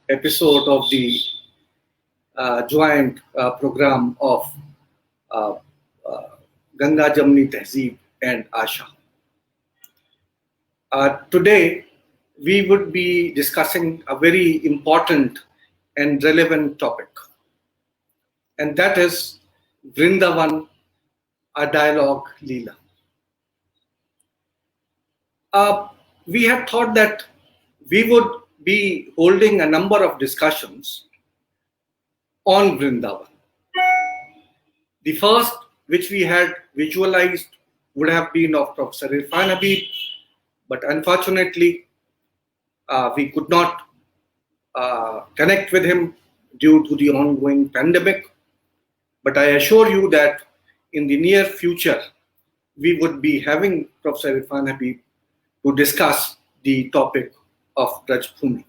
episode of the joint program of uh, uh, Ganga Jamni Tehzeeb and Asha. Today, we would be discussing a very important and relevant topic, and that is Vrindavan, a dialogue Leela. Uh, we had thought that we would be holding a number of discussions on Vrindavan. The first, which we had visualized, would have been of Professor Irfan Habib, but unfortunately, we could not connect with him due to the ongoing pandemic. But I assure you that in the near future, we would be having Professor Irfan Habib to discuss the topic of Braj Bhumi.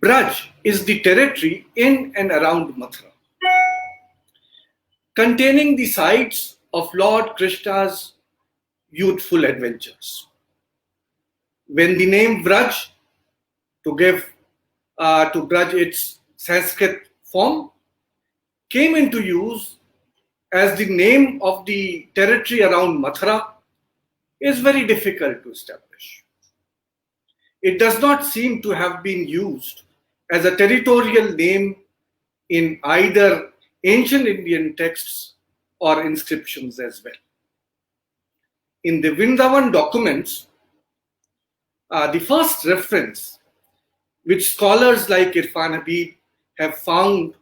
Braj is the territory in and around Mathura, containing the sites of Lord Krishna's youthful adventures. When the name Braj, to give to Braj its Sanskrit form, came into use as the name of the territory around Mathura, is very difficult to establish. It does not seem to have been used as a territorial name in either ancient Indian texts or inscriptions as well. In the Vrindavan documents, the first reference which scholars like Irfan Habib have found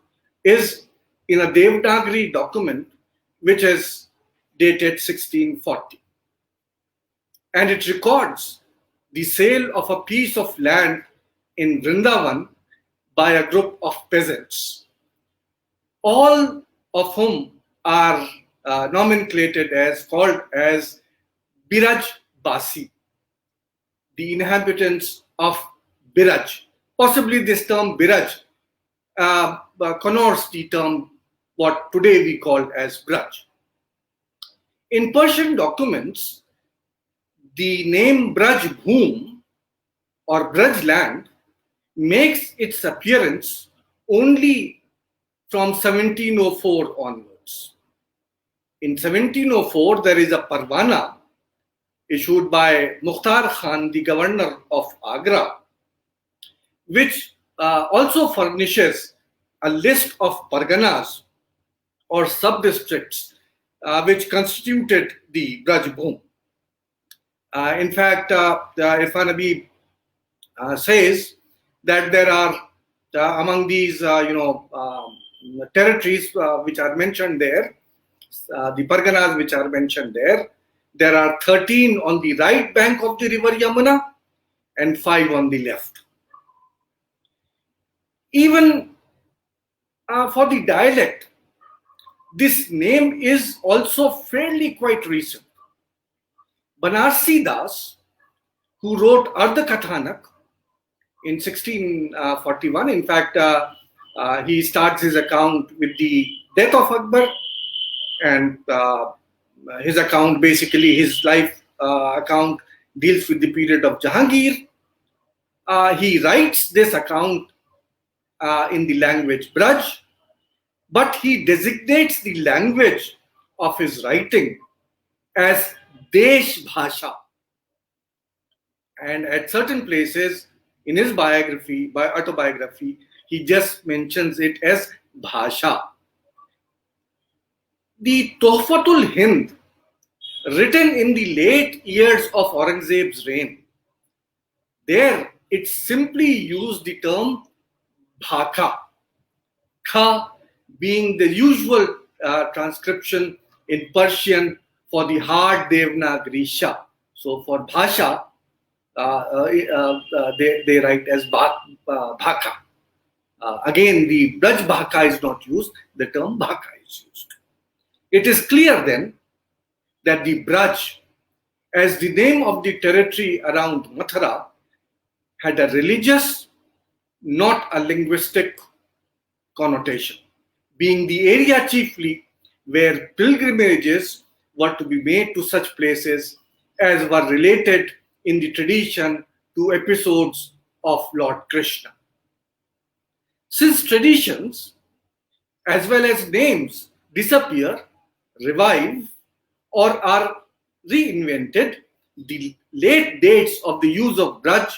is in a Devanagari document which is dated 1640. And it records the sale of a piece of land in Vrindavan by a group of peasants, all of whom are nomenclated as, called as Biraj Basi, the inhabitants of Biraj. Possibly this term Biraj connotes the term what today we call as Braj. In Persian documents, the name Braj Bhum or Braj land makes its appearance only from 1704 onwards. In 1704, there is a Parwana issued by Mukhtar Khan, the governor of Agra, which also furnishes a list of parganas or sub-districts which constituted the Braj Bhum. In fact, Irfan Habib says that there are among these, territories which are mentioned there, the parganas which are mentioned there are 13 on the right bank of the river Yamuna and 5 on the left. Even for the dialect, this name is also fairly quite recent. Banarsi Das, who wrote Ardha Kathanak in 1641, in fact, he starts his account with the death of Akbar, and his account, basically his life account, deals with the period of Jahangir. He writes this account in the language Braj, but he designates the language of his writing as Desh Bhasha. And at certain places in his autobiography, he just mentions it as Bhasha. The Tuhfatul Hind, written in the late years of Aurangzeb's reign, there it simply used the term Bhaka, Kha being the usual transcription in Persian for the hard Devanagari Sha. So for Bhasha, they write as Bhaka. Again, the Braj Bhaka is not used, the term Bhaka is used. It is clear then that the Braj, as the name of the territory around Mathura, had a religious, not a linguistic connotation, being the area chiefly where pilgrimages were to be made to such places as were related in the tradition to episodes of Lord Krishna. Since traditions as well as names disappear, revive, or are reinvented, the late dates of the use of Braj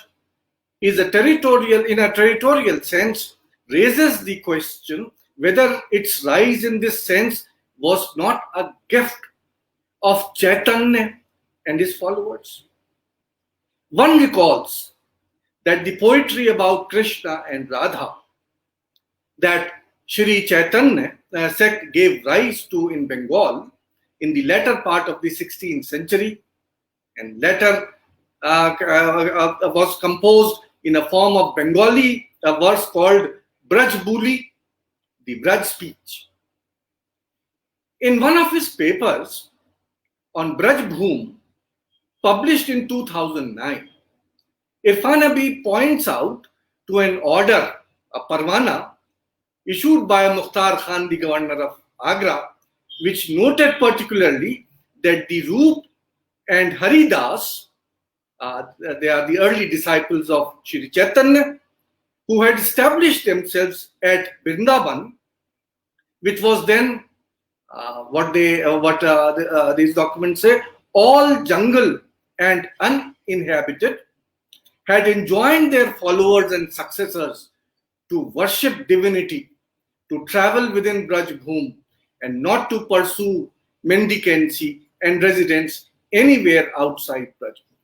in a territorial sense raises the question whether its rise in this sense was not a gift of Chaitanya and his followers. One recalls that the poetry about Krishna and Radha that Shri Chaitanya sect gave rise to in Bengal in the latter part of the 16th century and later was composed in a form of Bengali verse called Braj Buli, the Braj speech. In one of his papers on Braj Bhoom, published in 2009, Irfan Habib points out to an order, a parwana, issued by Mukhtar Khan, the governor of Agra, which noted particularly that the Roop and Haridas, they are the early disciples of Shri Chaitanya, who had established themselves at Vrindavan, which was then these documents say, all jungle and uninhabited, had enjoined their followers and successors to worship divinity, to travel within Braj Bhoom, and not to pursue mendicancy and residence anywhere outside Braj Bhoom.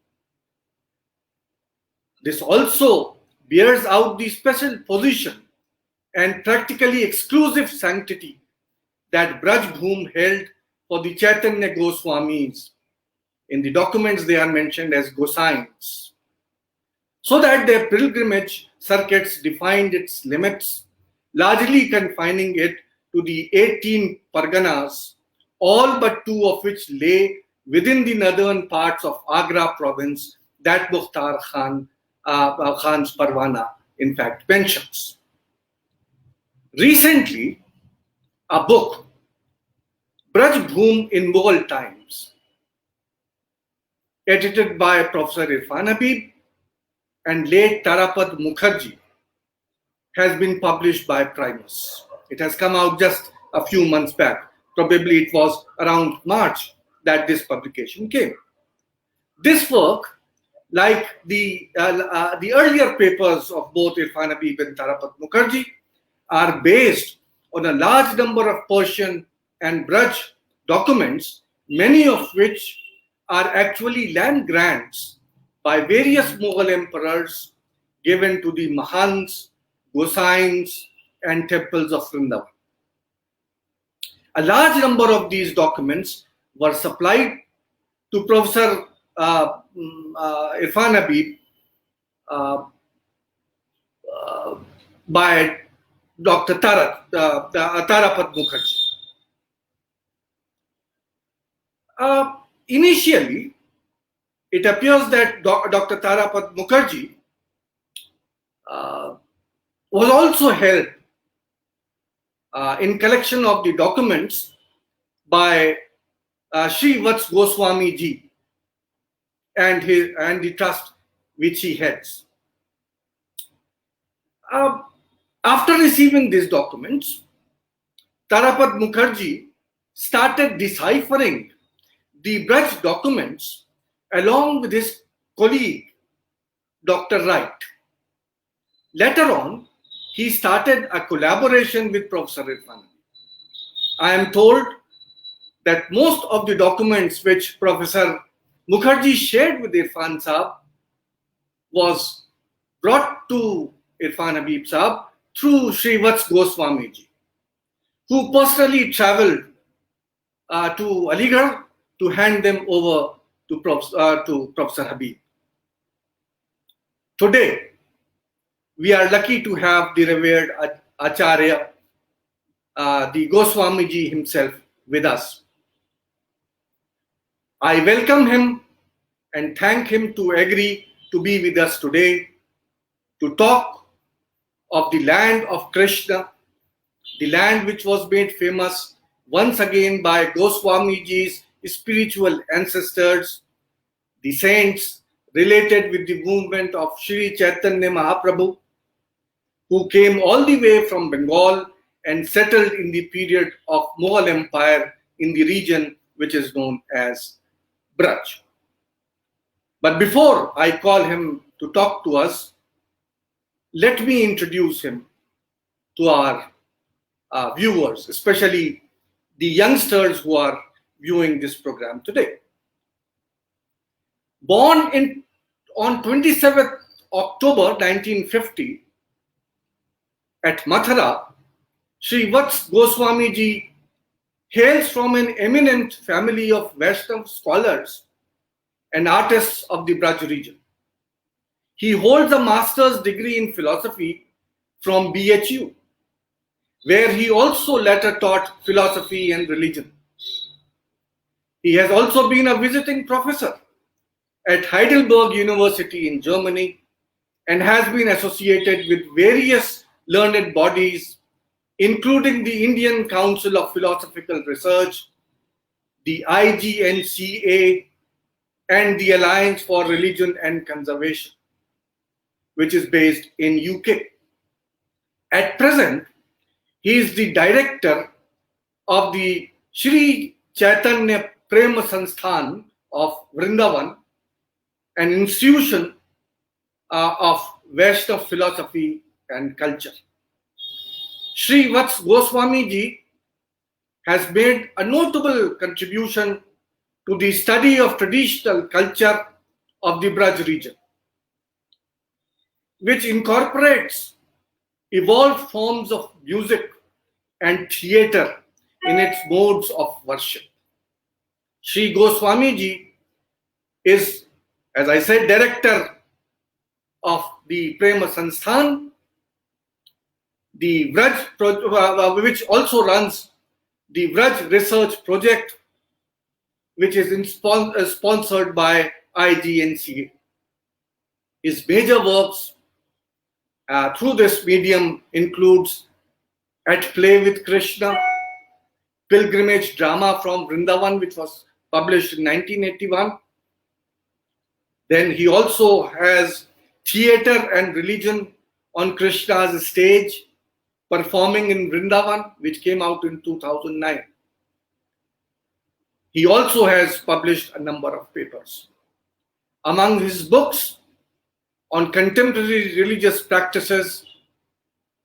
This also bears out the special position and practically exclusive sanctity that Braj Bhoom held for the Chaitanya Goswamis. In the documents, they are mentioned as Gosains, so that their pilgrimage circuits defined its limits, largely confining it to the 18 Parganas, all but 2 of which lay within the northern parts of Agra province that Mukhtar Khan's Parwana in fact mentions. Recently, a book, Braj Bhoom in Mughal Times, edited by Professor Irfan Habib and late Tarapad Mukherjee, has been published by Primus. It has come out just a few months back. Probably it was around March that this publication came. This work, like the earlier papers of both Irfan Habib and Tarapat Mukherjee, are based on a large number of Persian and Braj documents, many of which are actually land grants by various Mughal emperors given to the Mahants, Gosains, and temples of Vrindavan. A large number of these documents were supplied to Professor Irfan Habib by Dr. Tarapat Mukherjee. Initially, it appears that Dr. Tarapat Mukherjee was also held in collection of the documents by Sri Vats Goswami Ji and the trust which he heads. After receiving these documents, Tarapat Mukherjee started deciphering the Braj documents along with his colleague, Dr. Wright. Later on, he started a collaboration with Professor Irfan. I am told that most of the documents which Professor Mukherjee shared with Irfan Saab was brought to Irfan Habib Saab through Sri Vats Goswami Ji, who personally traveled to Aligarh to hand them over to Professor Habib. Today, we are lucky to have the revered Acharya, the Goswami Ji himself, with us. I welcome him and thank him to agree to be with us today to talk of the land of Krishna, the land which was made famous once again by Goswami Ji's spiritual ancestors, the saints related with the movement of Sri Chaitanya Mahaprabhu, who came all the way from Bengal and settled in the period of Mughal Empire in the region which is known as Braj. But before I call him to talk to us, let me introduce him to our viewers, especially the youngsters who are viewing this program today. Born on 27th October 1950 at Mathura, Sri Vats Goswami Ji hails from an eminent family of Vaishnava scholars and artists of the Braj region. He holds a master's degree in philosophy from BHU, where he also later taught philosophy and religion. He has also been a visiting professor at Heidelberg University in Germany and has been associated with various learned bodies, including the Indian Council of Philosophical Research, the IGNCA, and the Alliance for Religion and Conservation, which is based in UK. At present, he is the director of the Sri Chaitanya Prema Sansthan of Vrindavan, an institution of Vaishnava philosophy and culture. Sri Vats Goswami Ji has made a notable contribution to the study of traditional culture of the Braj region, which incorporates evolved forms of music and theatre in its modes of worship. Sri Goswami Ji is, as I said, director of the Prema Sansthan, the Vraj, which also runs the Vraj Research Project, which is sponsored by IGNCA. His major works through this medium includes At Play with Krishna, pilgrimage drama from Vrindavan, which was published in 1981. Then he also has Theatre and Religion on Krishna's Stage, performing in Vrindavan, which came out in 2009. He also has published a number of papers. Among his books on contemporary religious practices,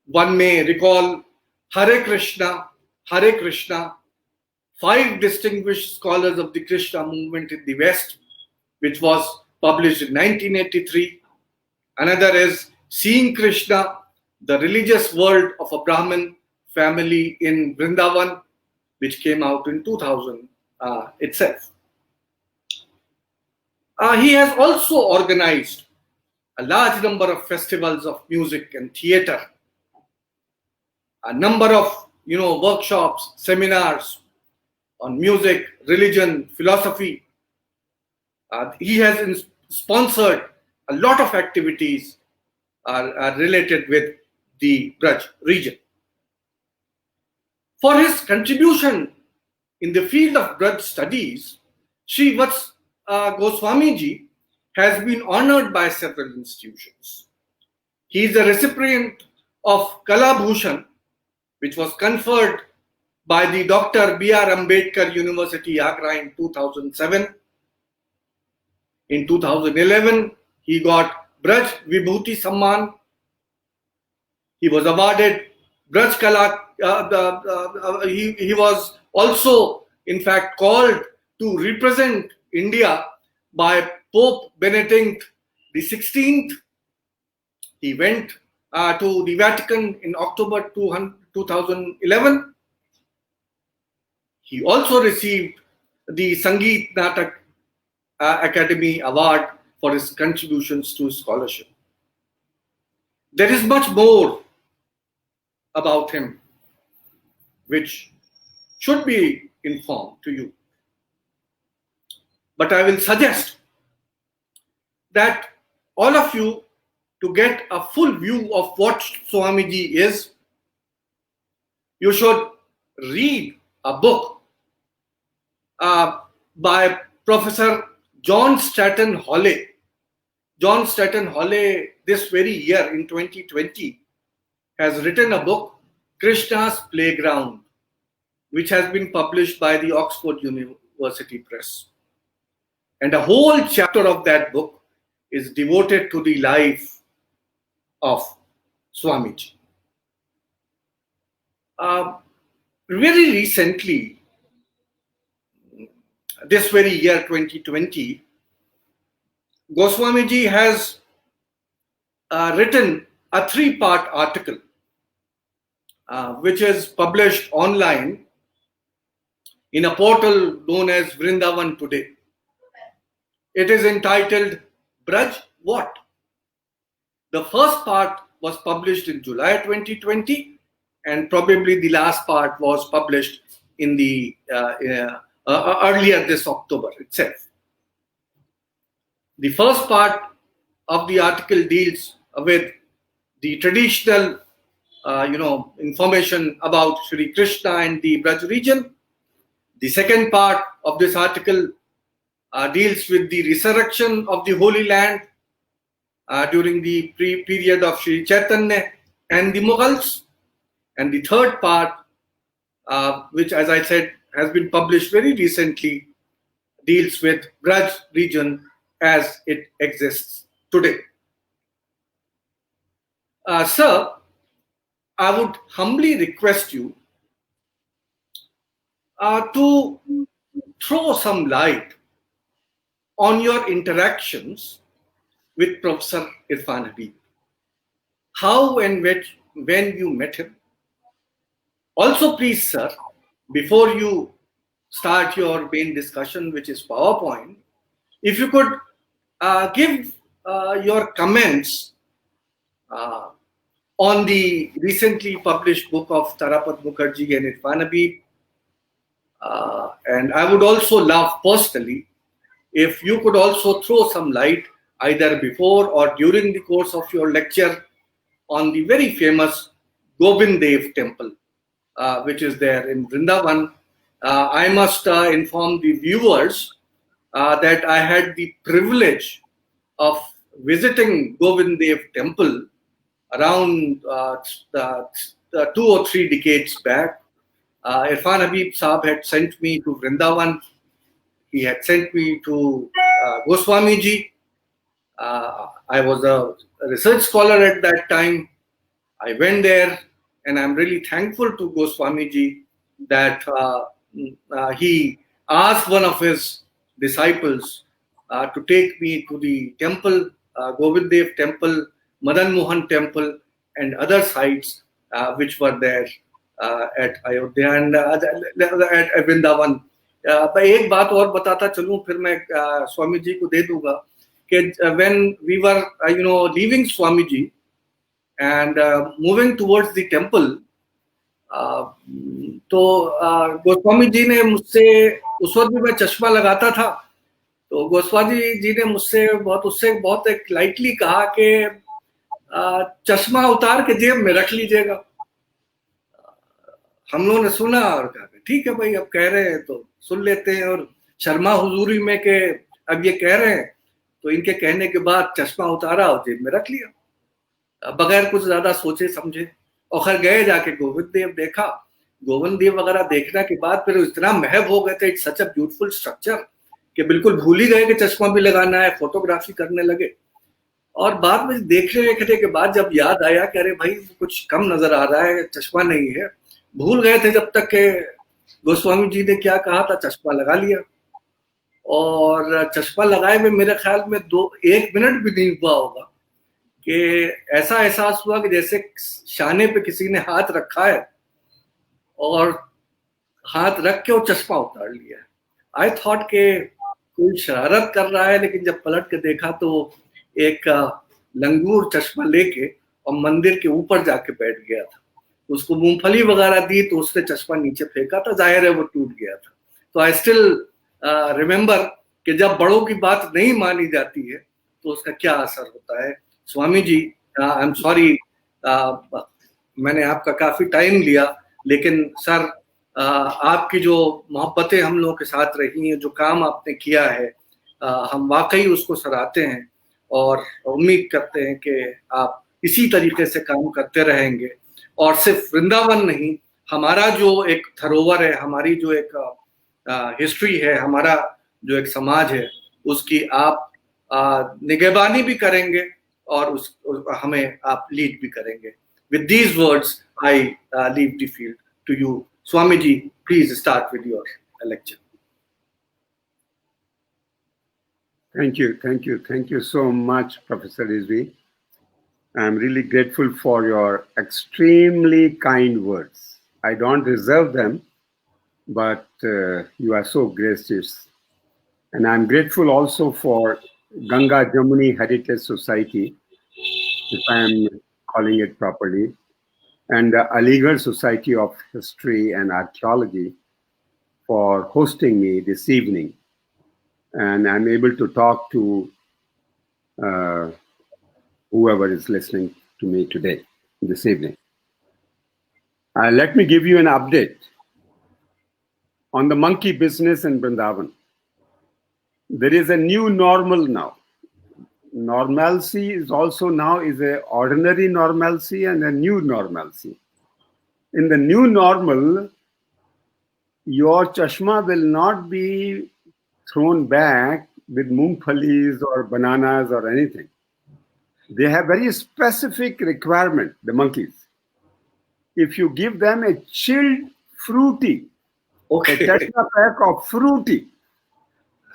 one may recall Hare Krishna, 5 Distinguished Scholars of the Krishna Movement in the West, which was published in 1983. Another is Seeing Krishna, the Religious World of a Brahmin Family in Vrindavan, which came out in 2000 itself. He has also organized a large number of festivals of music and theatre, a number of workshops, seminars on music, religion, philosophy. He has sponsored a lot of activities related with the Braj region. For his contribution in the field of Braj studies, Sri Vats Goswami Ji has been honored by several institutions. He is a recipient of Kala Bhushan, which was conferred by the Dr. B.R. Ambedkar University, Agra in 2007. In 2011, he got Braj Vibhuti Samman. He was awarded Braj Kala. He was also, in fact, called to represent India by Pope Benedict XVI. He went to the Vatican in October 2011. He also received the Sangeet Natak Academy Award for his contributions to scholarship. There is much more about him which should be informed to you. But I will suggest that all of you, to get a full view of what Swamiji is, you should read a book by Professor John Stratton Holley, John Staton Holley, this very year in 2020, has written a book, Krishna's Playground, which has been published by the Oxford University Press. And a whole chapter of that book is devoted to the life of Swamiji. Very recently, this very year 2020, Goswamiji has written a 3-part article which is published online in a portal known as Vrindavan Today. It is entitled Braj What? The first part was published in July 2020, and probably the last part was published in the earlier this October itself. The first part of the article deals with the traditional, information about Sri Krishna and the Braj region. The second part of this article deals with the resurrection of the Holy Land during the period of Sri Chaitanya and the Mughals. And the third part, which, as I said, has been published very recently, deals with Braj region as it exists today. Sir, I would humbly request you to throw some light on your interactions with Professor Irfan Habib. How and when you met him. Also, please, sir, before you start your main discussion, which is PowerPoint, if you could give your comments on the recently published book of Tarapat Mukherjee and Irfan Habib. And I would also love personally if you could also throw some light either before or during the course of your lecture on the very famous Govind Dev temple, which is there in Vrindavan. I must inform the viewers that I had the privilege of visiting Govind Dev temple around 2 or 3 decades back. Irfan Habib Saab had sent me to Vrindavan. He had sent me to Goswamiji. I was a research scholar at that time. I went there, and I'm really thankful to Goswamiji that he asked one of his disciples to take me to the temple, Govind Dev temple, Madan Mohan temple, and other sites which were there at Ayodhya and at Vrindavan. एक बात और बताता चलूं, फिर मैं स्वामी जी को दे दूंगा कि when we were leaving Swamiji and moving towards the temple, तो गोस्वामी जी ने मुझसे, उस वक्त भी मैं चश्मा लगाता था, तो गोस्वामी जी ने मुझसे बहुत एक लाइटली कहा कि चश्मा उतार के जेब में रख लीजिएगा. हम लोगों ने सुना और कहा ठीक है भाई, अब कह रहे हैं तो सुन लेते हैं. और शर्मा हुजूरी में के अब ये कह रहे हैं तो इनके कहने के बाद चश्मा उतारा और जेब में रख लिया बगैर कुछ ज्यादा सोचे समझे. और खैर गए, जाके गोविंद देव देखा. गोविंद देव वगैरह देखने के बाद फिर इतना महब हो गए थे, it's such a beautiful structure, कि बिल्कुल भूल ही गए कि चश्मा भी लगाना है. फोटोग्राफी करने लगे और बाद में देखने के बाद जब याद आया कि अरे भाई कुछ कम नजर आ रहा है, चश्मा नहीं है. भूल गए थे जब तक के गोस्वामी जी ने क्या कहा था, चश्मा लगा लिया. और चश्मा लगाए में मेरे ख्याल में 1 मिनट भी नहीं हुआ होगा कि ऐसा एहसास हुआ कि जैसे शाने पे किसी ने हाथ रखा है और हाथ रख के वो चश्मा उतार लिया. आई थॉट के कोई शरारत कर रहा है, लेकिन जब पलट के देखा तो एक लंगूर चश्मा लेके और मंदिर के ऊपर जाके बैठ गया था. उसको मूंगफली वगैरह दी तो उसने चश्मा नीचे फेंका था, जाहिर है वो टूट गया था. तो आई स्टिल रिमेम्बर कि जब बड़ों की बात नहीं मानी जाती है तो उसका क्या असर होता है. Swami ji, I am sorry, मैंने आपका काफी टाइम लिया, लेकिन सर आपकी जो मोहब्बतें हम लोगों के साथ रही हैं, जो काम आपने किया है, हम वाकई उसको सराहते हैं. और उम्मीद करते हैं कि आप इसी तरीके से काम करते रहेंगे। और सिर्फ वृंदावन नहीं, हमारा जो एक धरोहर है, हमारी जो एक हिस्ट्री है, हमारा जो एक समाज है, उसकी आप निगहबानी भी करेंगे और हमें आप लीड भी करेंगे। With these words, I leave the field to you. Swamiji, please start with your lecture. Thank you so much, Professor Rizvi. I'm really grateful for your extremely kind words. I don't deserve them, but you are so gracious. And I'm grateful also for Ganga Jamuni Heritage Society, if I'm calling it properly, and the Aligarh Society of History and Archaeology for hosting me this evening. And I'm able to talk to whoever is listening to me today, this evening. Let me give you an update on the monkey business in Vrindavan. There is a new normal now. Normalcy is also now is a ordinary normalcy and a new normalcy. In the new normal, your chashma will not be thrown back with moongfalis or bananas or anything. They have very specific requirement, the monkeys. If you give them a chilled fruity, a Tetra pack of fruity,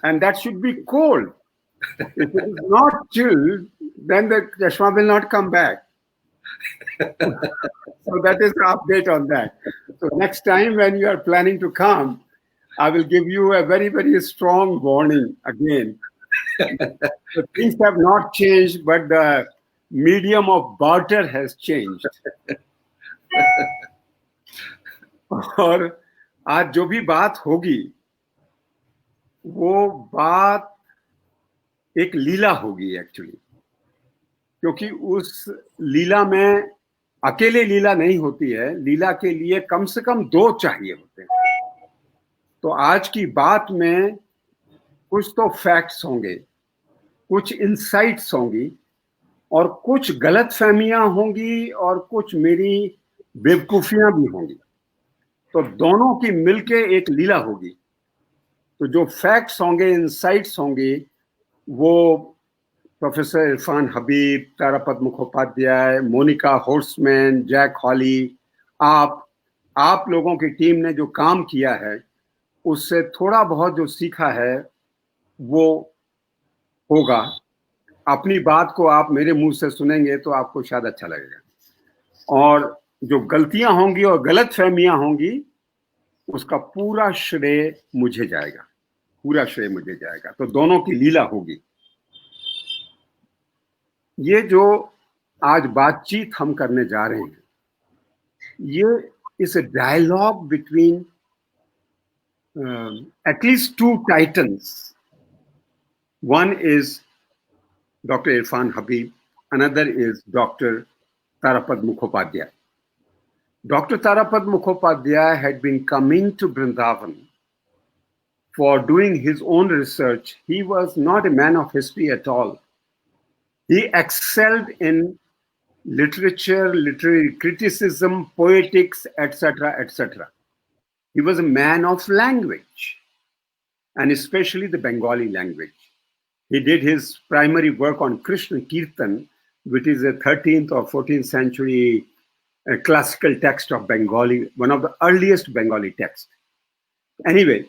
and that should be cold. If it is not chilled, then the chashma will not come back. So that is the update on that. So next time when you are planning to come, I will give you a very, very strong warning again. So things have not changed, but the medium of barter has changed. और आज जो भी बात होगी वो बात एक लीला होगी एक्चुअली, क्योंकि उस लीला में अकेले लीला नहीं होती है, लीला के लिए कम से कम दो चाहिए होते हैं। तो आज की बात में कुछ तो फैक्ट्स होंगे, कुछ इंसाइट्स होंगी और कुछ गलतफहमियां होंगी और कुछ मेरी बेवकूफियां भी होंगी। तो दोनों की मिलके एक लीला होगी। तो जो फैक्ट्स होंगे, इंसाइट्स होंगे, वो professor Irfan Habib, Tarapada Mukhopadhyay, Monika horseman, Jack हॉली, आप लोगों की टीम ने जो काम किया है उससे थोड़ा बहुत जो सीखा है वो होगा। अपनी बात को आप मेरे मुंह से सुनेंगे तो आपको शायद अच्छा लगेगा, और जो गलतियां होंगी और गलतफहमियां होंगी उसका पूरा श्रेय मुझे जाएगा, पूरा श्रेय मुझे जाएगा। तो दोनों की लीला होगी। ये जो आज बातचीत हम करने जा रहे हैं, ये इस dialogue between at least two titans. One is Dr. Irfan Habib, another is Dr. Tarapad Mukhopadhyay. Dr. Tarapad Mukhopadhyay had been coming to Vrindavan for doing his own research. He was not a man of history at all. He excelled in literature, literary criticism, poetics, etc., etc. He was a man of language, and especially the Bengali language. He did his primary work on Krishna Kirtan, which is a 13th or 14th century classical text of Bengali, one of the earliest Bengali texts. Anyway,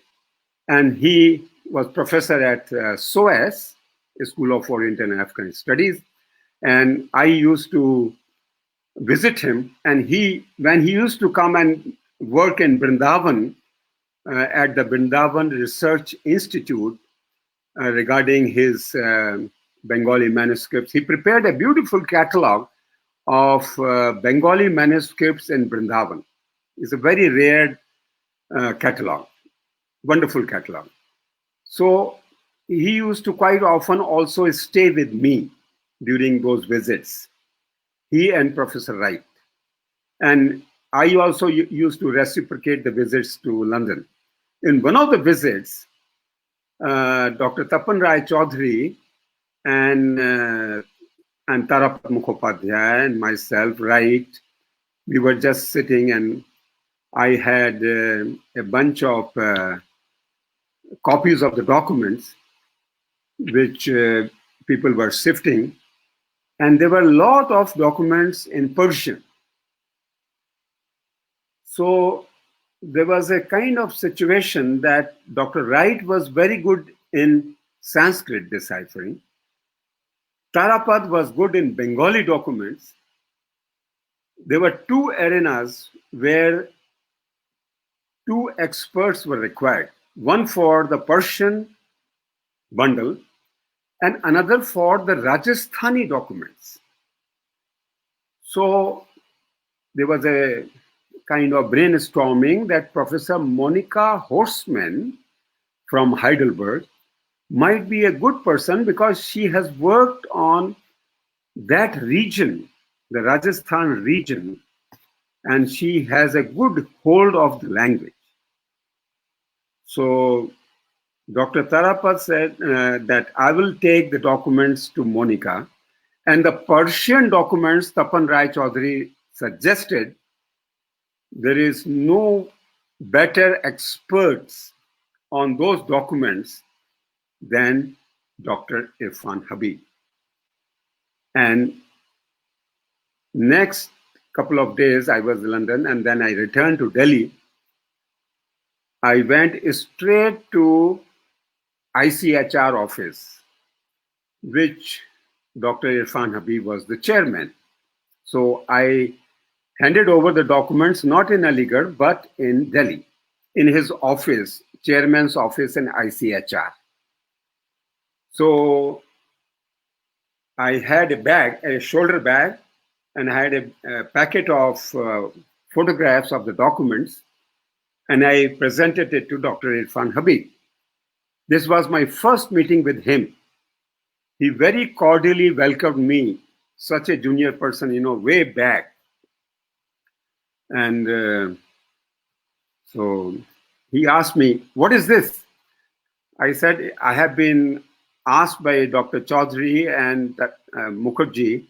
and he was professor at SOAS, School of Oriental and African Studies, and I used to visit him, and when he used to come and work in Vrindavan at the Vrindavan Research Institute regarding his Bengali manuscripts, he prepared a beautiful catalog of Bengali manuscripts in Vrindavan. It's a very rare catalog, wonderful catalog. So he used to quite often also stay with me during those visits, he and Professor Wright. And I also used to reciprocate the visits to London. In one of the visits, Dr. Tapan Rai Chaudhary and Tarapat Mukhopadhyay and myself, right? We were just sitting, and I had a bunch of copies of the documents which people were sifting, and there were a lot of documents in Persian. So there was a kind of situation that Dr. Wright was very good in Sanskrit deciphering. Tarapad was good in Bengali documents. There were two arenas where two experts were required, one for the Persian bundle and another for the Rajasthani documents. So there was a kind of brainstorming that Professor Monica Horstman from Heidelberg might be a good person because she has worked on that region, the Rajasthan region, and she has a good hold of the language. So Dr. Tarapat said that I will take the documents to Monica, and the Persian documents Tapan Rai Chaudhary suggested, there is no better experts on those documents than Dr. Irfan Habib. And next couple of days I was in London, and then I returned to Delhi. I went straight to ICHR office, which Dr. Irfan Habib was the chairman. So I handed over the documents not in Aligarh, but in Delhi, in his office, chairman's office in ICHR. So I had a bag, a shoulder bag, and I had a packet of photographs of the documents, and I presented it to Dr. Irfan Habib. This was my first meeting with him. He very cordially welcomed me, such a junior person, way back. And so he asked me, "What is this?" I said, "I have been asked by Dr. Chaudhary and Mukherjee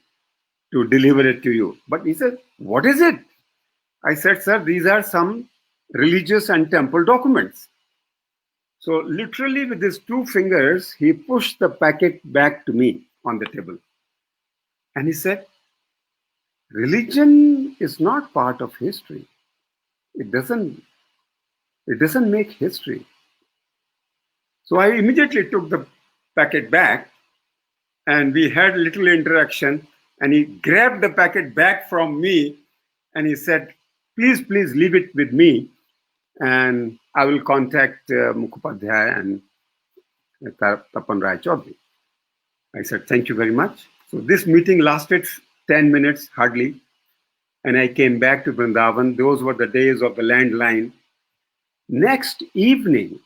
to deliver it to you." But he said, "What is it?" I said, "Sir, these are some religious and temple documents." So literally with his two fingers, he pushed the packet back to me on the table. And he said, "Religion is not part of history. It doesn't make history." So I immediately took the packet back, and we had a little interaction, and he grabbed the packet back from me and he said, please leave it with me, and I will contact Mukhopadhyay and Tapan Rai Chaudhary. I said, "Thank you very much." So this meeting lasted 10 minutes hardly, and I came back to Vrindavan. Those were the days of the landline. Next evening,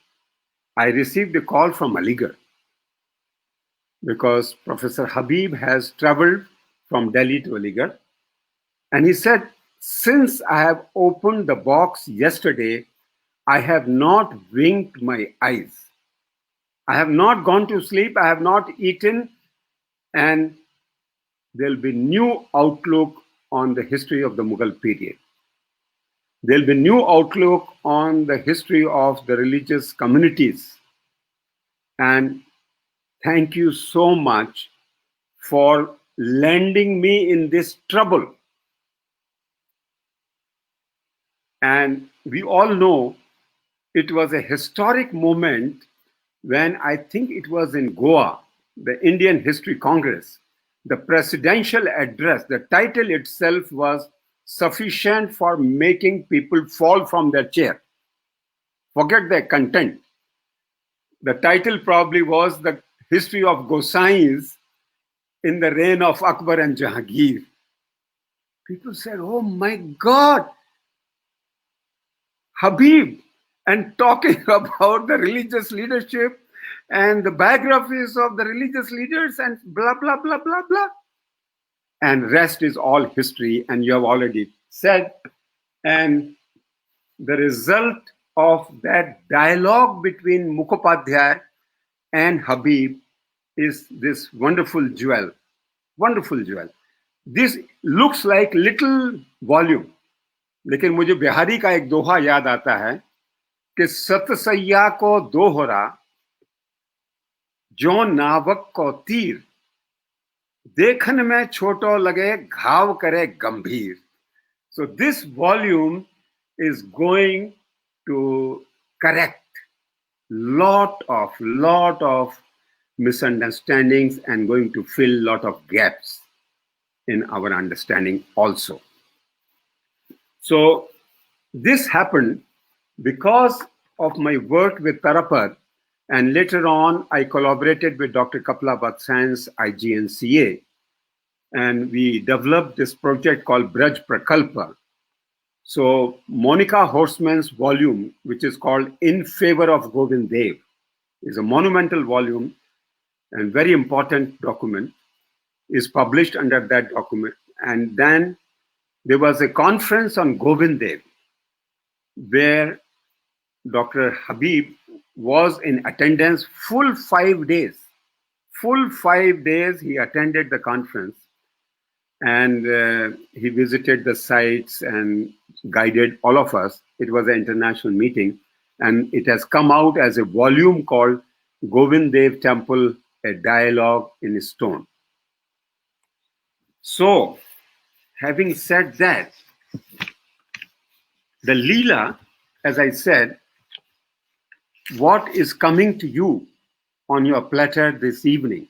I received a call from Aligarh because Professor Habib has traveled from Delhi to Aligarh. And he said, "Since I have opened the box yesterday, I have not winked my eyes. I have not gone to sleep. I have not eaten. And there'll be new outlook on the history of the Mughal period. There'll be new outlook on the history of the religious communities. And thank you so much for landing me in this trouble." And we all know it was a historic moment when I think it was in Goa, the Indian History Congress. The presidential address, the title itself was sufficient for making people fall from their chair. Forget the content. The title probably was "The History of Gosains in the Reign of Akbar and Jahangir." People said, "Oh my God, Habib," and talking about the religious leadership and the biographies of the religious leaders and blah, blah, blah, blah, blah. And rest is all history, and you have already said. And the result of that dialogue between Mukhopadhyay and Habib is this wonderful jewel. Wonderful jewel. This looks like little volume. लेकिन मुझे बिहारी का एक दोहा याद आता है कि सतसैया को दोहरा जो नावक को तीर देखन में छोटो लगे घाव करे गंभीर. So this volume is going to correct lot of misunderstandings and going to fill lot of gaps in our understanding also. So this happened because of my work with Tarapad, and later on I collaborated with Dr. Kapila Vatsyan's IGNCA, and we developed this project called Braj Prakalpa. So Monica Horstman's volume, which is called In Favor of Govind Dev, is a monumental volume and very important document, is published under that document. And then there was a conference on Govind Dev where Dr. Habib was in attendance full 5 days. Full 5 days he attended the conference, and he visited the sites and guided all of us. It was an international meeting, and it has come out as a volume called Govind Dev Temple, a Dialogue in Stone. So, having said that, the Leela, as I said, what is coming to you on your platter this evening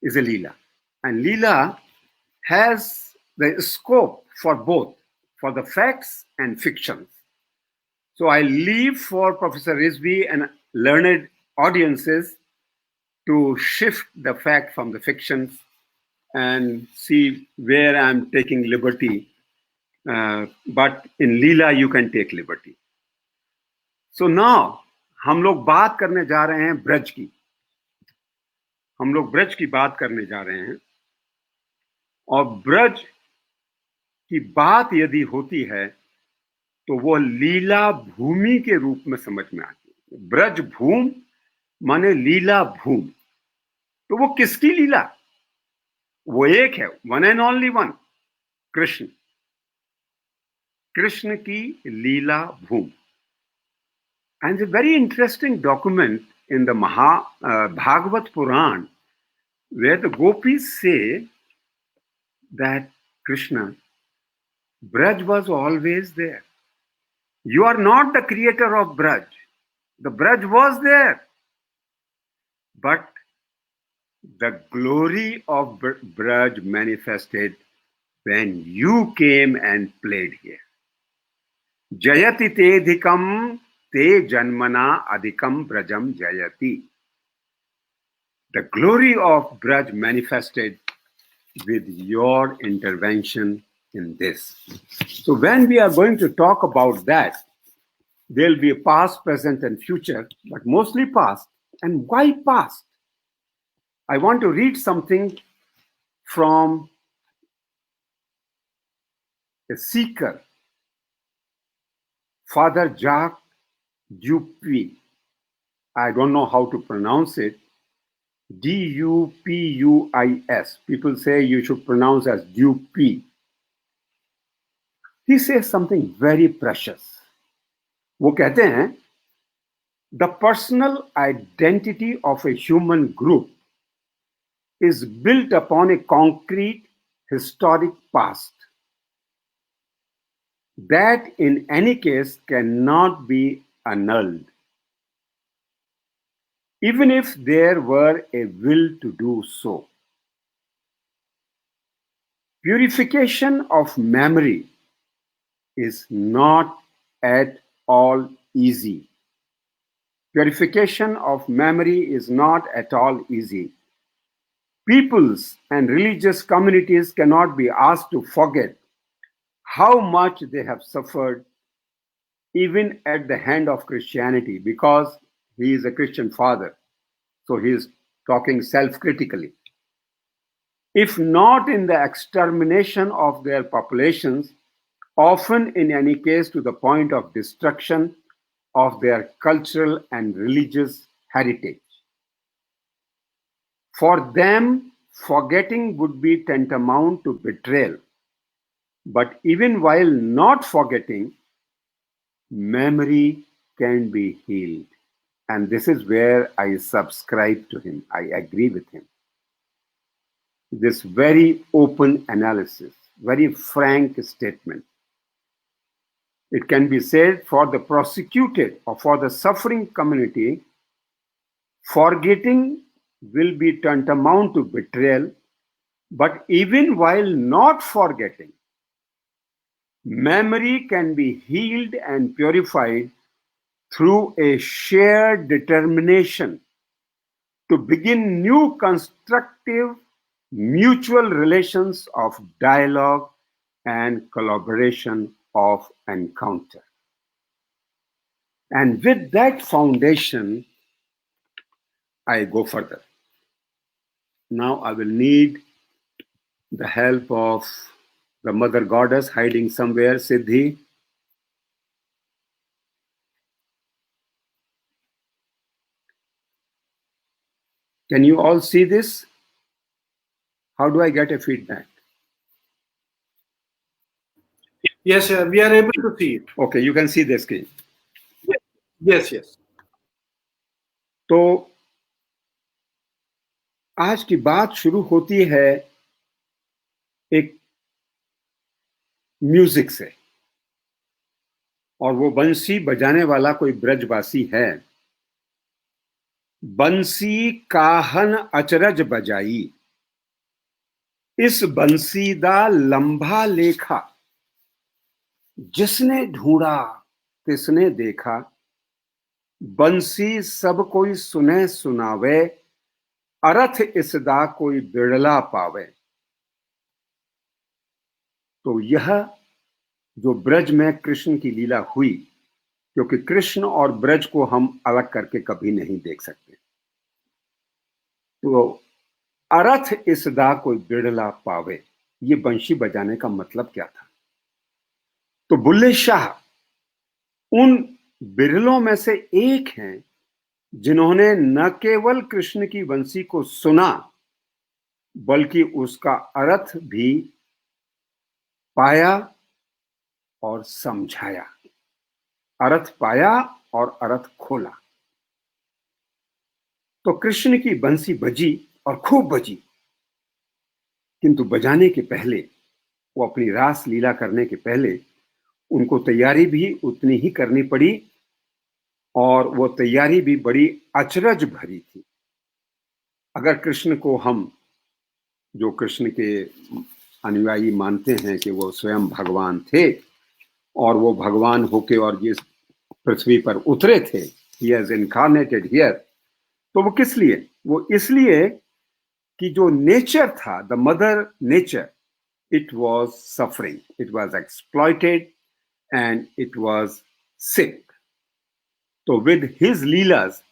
is a Leela. And Leela has the scope for both, for the facts and fictions. So I leave for Professor Rizvi and learned audiences to shift the fact from the fictions and see where I'm taking liberty. But in Leela, you can take liberty. So now, हम लोग बात करने जा रहे हैं ब्रज की. हम लोग ब्रज की बात करने जा रहे हैं. और ब्रज की बात यदि होती है तो वो लीला भूमि के रूप में समझ में आती है. ब्रज भूम माने लीला भूम. तो वो किसकी लीला? वो एक है, one and only one, Krishna. Krishna की लीला Bhoom. And a very interesting document in the Bhagavad Puran, where the gopis say that Krishna, Braj was always there. You are not the creator of Braj. The Braj was there. But the glory of Braj manifested when you came and played here. Jayati te dhikam te janmana adhikam brajam jayati. The glory of Braj manifested with your intervention in this. So when we are going to talk about that, there will be a past, present, and future, but mostly past. And why past? I want to read something from a seeker, Father Jacques Dupuis. I don't know how to pronounce it. Dupuis. People say you should pronounce as Dupuis. He says something very precious. वो कहते हैं, the personal identity of a human group is built upon a concrete historic past that in any case cannot be annulled, even if there were a will to do so. Purification of memory is not at all easy. Purification of memory is not at all easy. Peoples and religious communities cannot be asked to forget how much they have suffered even at the hand of Christianity, because he is a Christian father. So he is talking self-critically. If not in the extermination of their populations, often in any case to the point of destruction of their cultural and religious heritage. For them, forgetting would be tantamount to betrayal. But even while not forgetting, memory can be healed. And this is where I subscribe to him. I agree with him. This very open analysis, very frank statement. It can be said for the prosecuted or for the suffering community, forgetting will be tantamount to betrayal, but even while not forgetting, memory can be healed and purified through a shared determination to begin new constructive mutual relations of dialogue and collaboration of encounter. And with that foundation, I go further. Now I will need the help of the Mother Goddess hiding somewhere, Siddhi. Can you all see this? How do I get a feedback? Yes, sir, we are able to see it. Okay, you can see the screen. Yes, yes. तो आज की बात शुरू होती है एक music से, और वो बंसी बजाने वाला कोई ब्रजवासी है। बंसी काहन अचरज बजाई, इस बंसी दा लंबा लेखा, जिसने ढूंढा तिसने देखा, बंसी सब कोई सुने सुनावे, अर्थ इसदा कोई बिरला पावे। तो यह जो ब्रज में कृष्ण की लीला हुई, क्योंकि कृष्ण और ब्रज को हम अलग करके कभी नहीं देख सकते, तो अर्थ इसदा कोई बिरला पावे, ये बंशी बजाने का मतलब क्या था? तो बुल्ले शाह उन बिरलों में से एक हैं जिन्होंने न केवल कृष्ण की बंसी को सुना, बल्कि उसका अर्थ भी पाया और समझाया। अर्थ पाया और अर्थ खोला। तो कृष्ण की बंसी बजी और खूब बजी, किंतु बजाने के पहले, वो अपनी रास लीला करने के पहले उनको तैयारी भी उतनी ही करनी पड़ी, और वो तैयारी भी बड़ी अचरज भरी थी। अगर कृष्ण को हम, जो कृष्ण के अनुयायी मानते हैं कि वो स्वयं भगवान थे और वो भगवान होके और ये पृथ्वी पर उतरे थे, he has incarnated here, तो वो किस लिए? वो इसलिए कि जो नेचर था, the mother nature, it was suffering, it was exploited and it was sick. So with his leelas,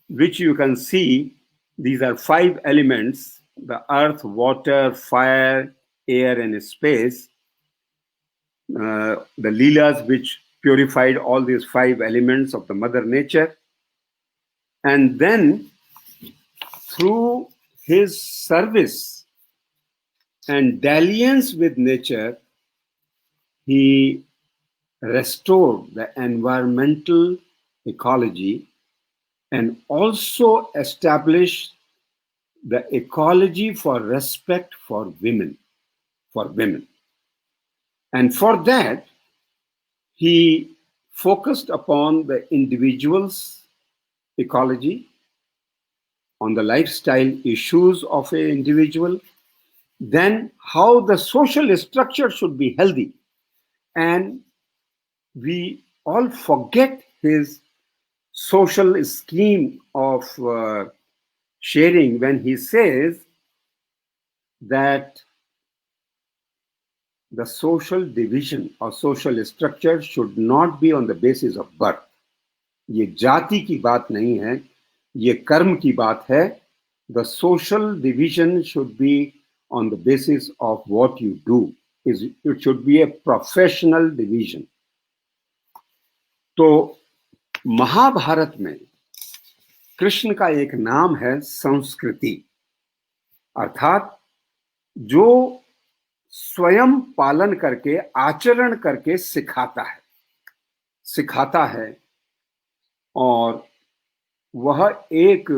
which you can see, these are 5 elements: the earth, water, fire, air and space. The leelas which purified all these 5 elements of the mother nature. And then through his service and dalliance with nature, he restored the environmental ecology and also established the ecology for respect for women, And for that, he focused upon the individual's ecology, on the lifestyle issues of an individual, then how the social structure should be healthy. And we all forget his social scheme of sharing when he says that the social division or social structure should not be on the basis of birth. ये जाति की बात नहीं है, ये कर्म की बात है. The social division should be on the basis of what you do. It should be a professional division. तो महाभारत में कृष्ण का एक नाम है संस्कृति. अर्थात जो स्वयं पालन करके आचरण करके सिखाता है और वह एक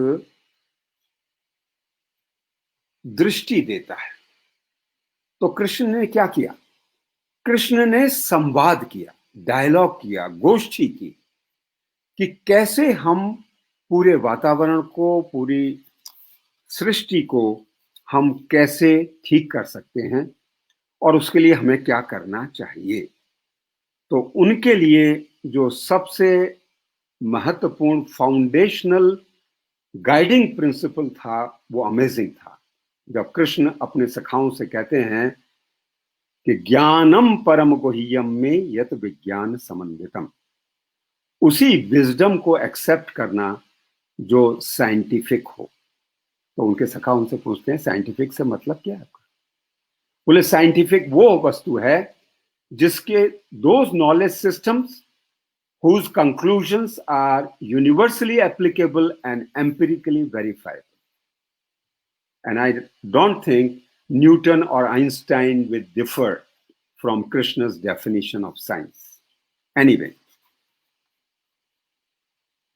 दृष्टि देता है। तो कृष्ण ने क्या किया? कृष्ण ने संवाद किया, डायलॉग किया, गोष्ठी की कि कैसे हम पूरे वातावरण को, पूरी सृष्टि को हम कैसे ठीक कर सकते हैं और उसके लिए हमें क्या करना चाहिए। तो उनके लिए जो सबसे महत्वपूर्ण फाउंडेशनल गाइडिंग प्रिंसिपल था वो अमेजिंग था। जब कृष्ण अपने सखाओं से कहते हैं कि ज्ञानम परम गुह्यम में यत विज्ञान समन्वितम, उसी विजडम को एक्सेप्ट करना जो साइंटिफिक हो। तो उनके सखा उनसे पूछते हैं साइंटिफिक से मतलब क्या है आपका? बोले साइंटिफिक वो वस्तु है जिसके those knowledge systems whose conclusions are universally applicable and empirically verifiable. And I don't think Newton or Einstein will differ from Krishna's definition of science. Anyway,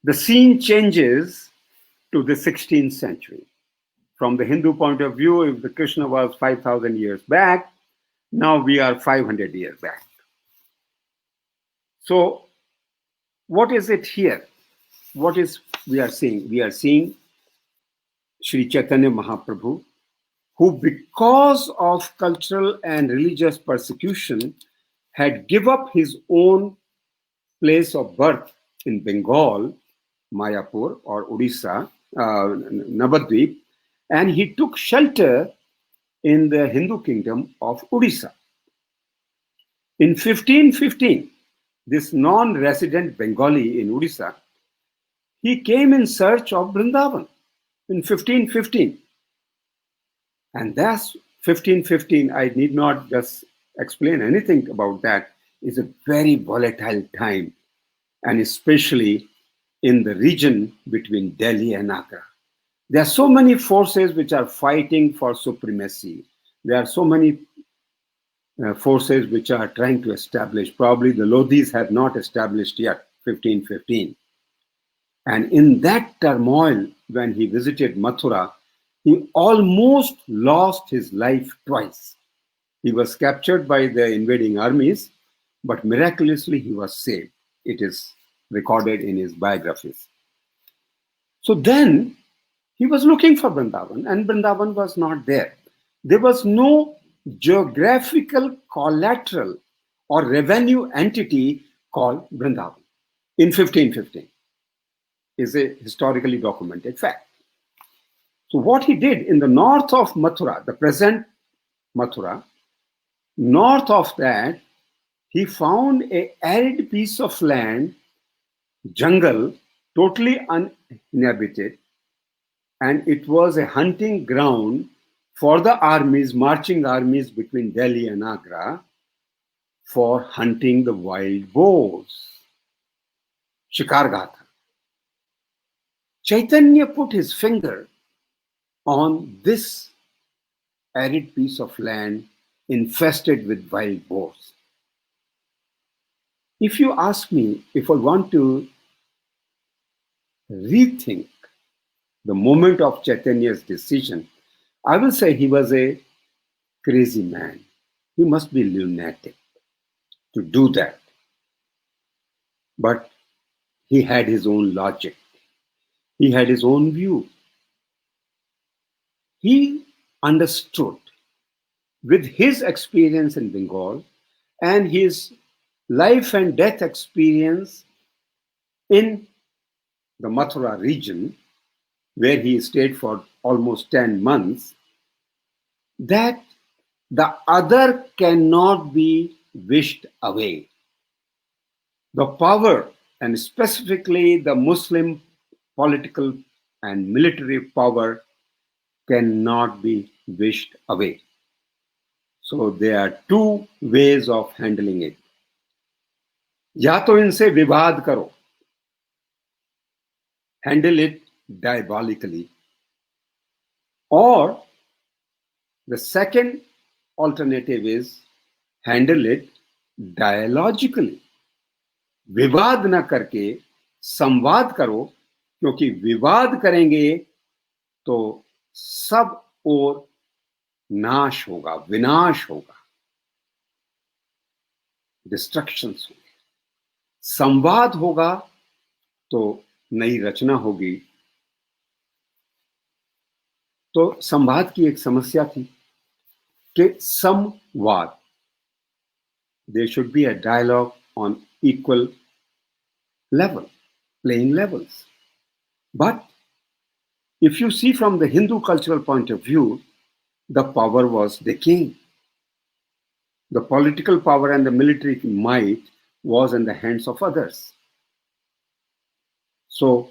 the scene changes to the 16th century. From the Hindu point of view, if the Krishna was 5,000 years back, now we are 500 years back. So, what is it here? What is we are seeing? We are seeing Sri Chaitanya Mahaprabhu, who because of cultural and religious persecution had give up his own place of birth in Bengal, Mayapur or Odisha, Navadvip, and he took shelter in the Hindu kingdom of Odisha. In 1515, this non-resident Bengali in Odisha, he came in search of Vrindavan in 1515. And that's 1515, I need not just explain anything about that, is a very volatile time, and especially in the region between Delhi and Agra. There are so many forces which are fighting for supremacy. There are so many forces which are trying to establish. Probably the Lodhis have not established yet, 1515. And in that turmoil, when he visited Mathura, he almost lost his life twice. He was captured by the invading armies, but miraculously he was saved. It is recorded in his biographies. So then he was looking for Vrindavan, and Vrindavan was not there. There was no geographical collateral or revenue entity called Vrindavan in 1515. Is a historically documented fact. So what he did in the north of Mathura, the present Mathura, north of that, he found an arid piece of land, jungle, totally uninhabited, and it was a hunting ground for the armies, marching armies between Delhi and Agra, for hunting the wild boars. Shikar Gatha. Chaitanya put his finger on this arid piece of land infested with wild boars. If you ask me, if I want to rethink the moment of Chaitanya's decision, I will say he was a crazy man. He must be lunatic to do that. But he had his own logic. He had his own view. He understood with his experience in Bengal and his life and death experience in the Mathura region, where he stayed for almost 10 months, that the other cannot be wished away. The power, and specifically the Muslim political and military power, cannot be wished away. So there are two ways of handling it. या तो इनसे विवाद करो, handle it diabolically, or The second alternative is handle it dialogically. विवाद ना करके संवाद करो, क्योंकि विवाद करेंगे तो सब और नाश होगा, विनाश होगा, डिस्ट्रक्शंस होंगे। संवाद होगा तो नई रचना होगी। तो संवाद की एक समस्या थी कि संवाद, there should be a dialogue on equal level, playing levels. But if you see from the Hindu cultural point of view, the power was decaying. The political power and the military might was in the hands of others. So,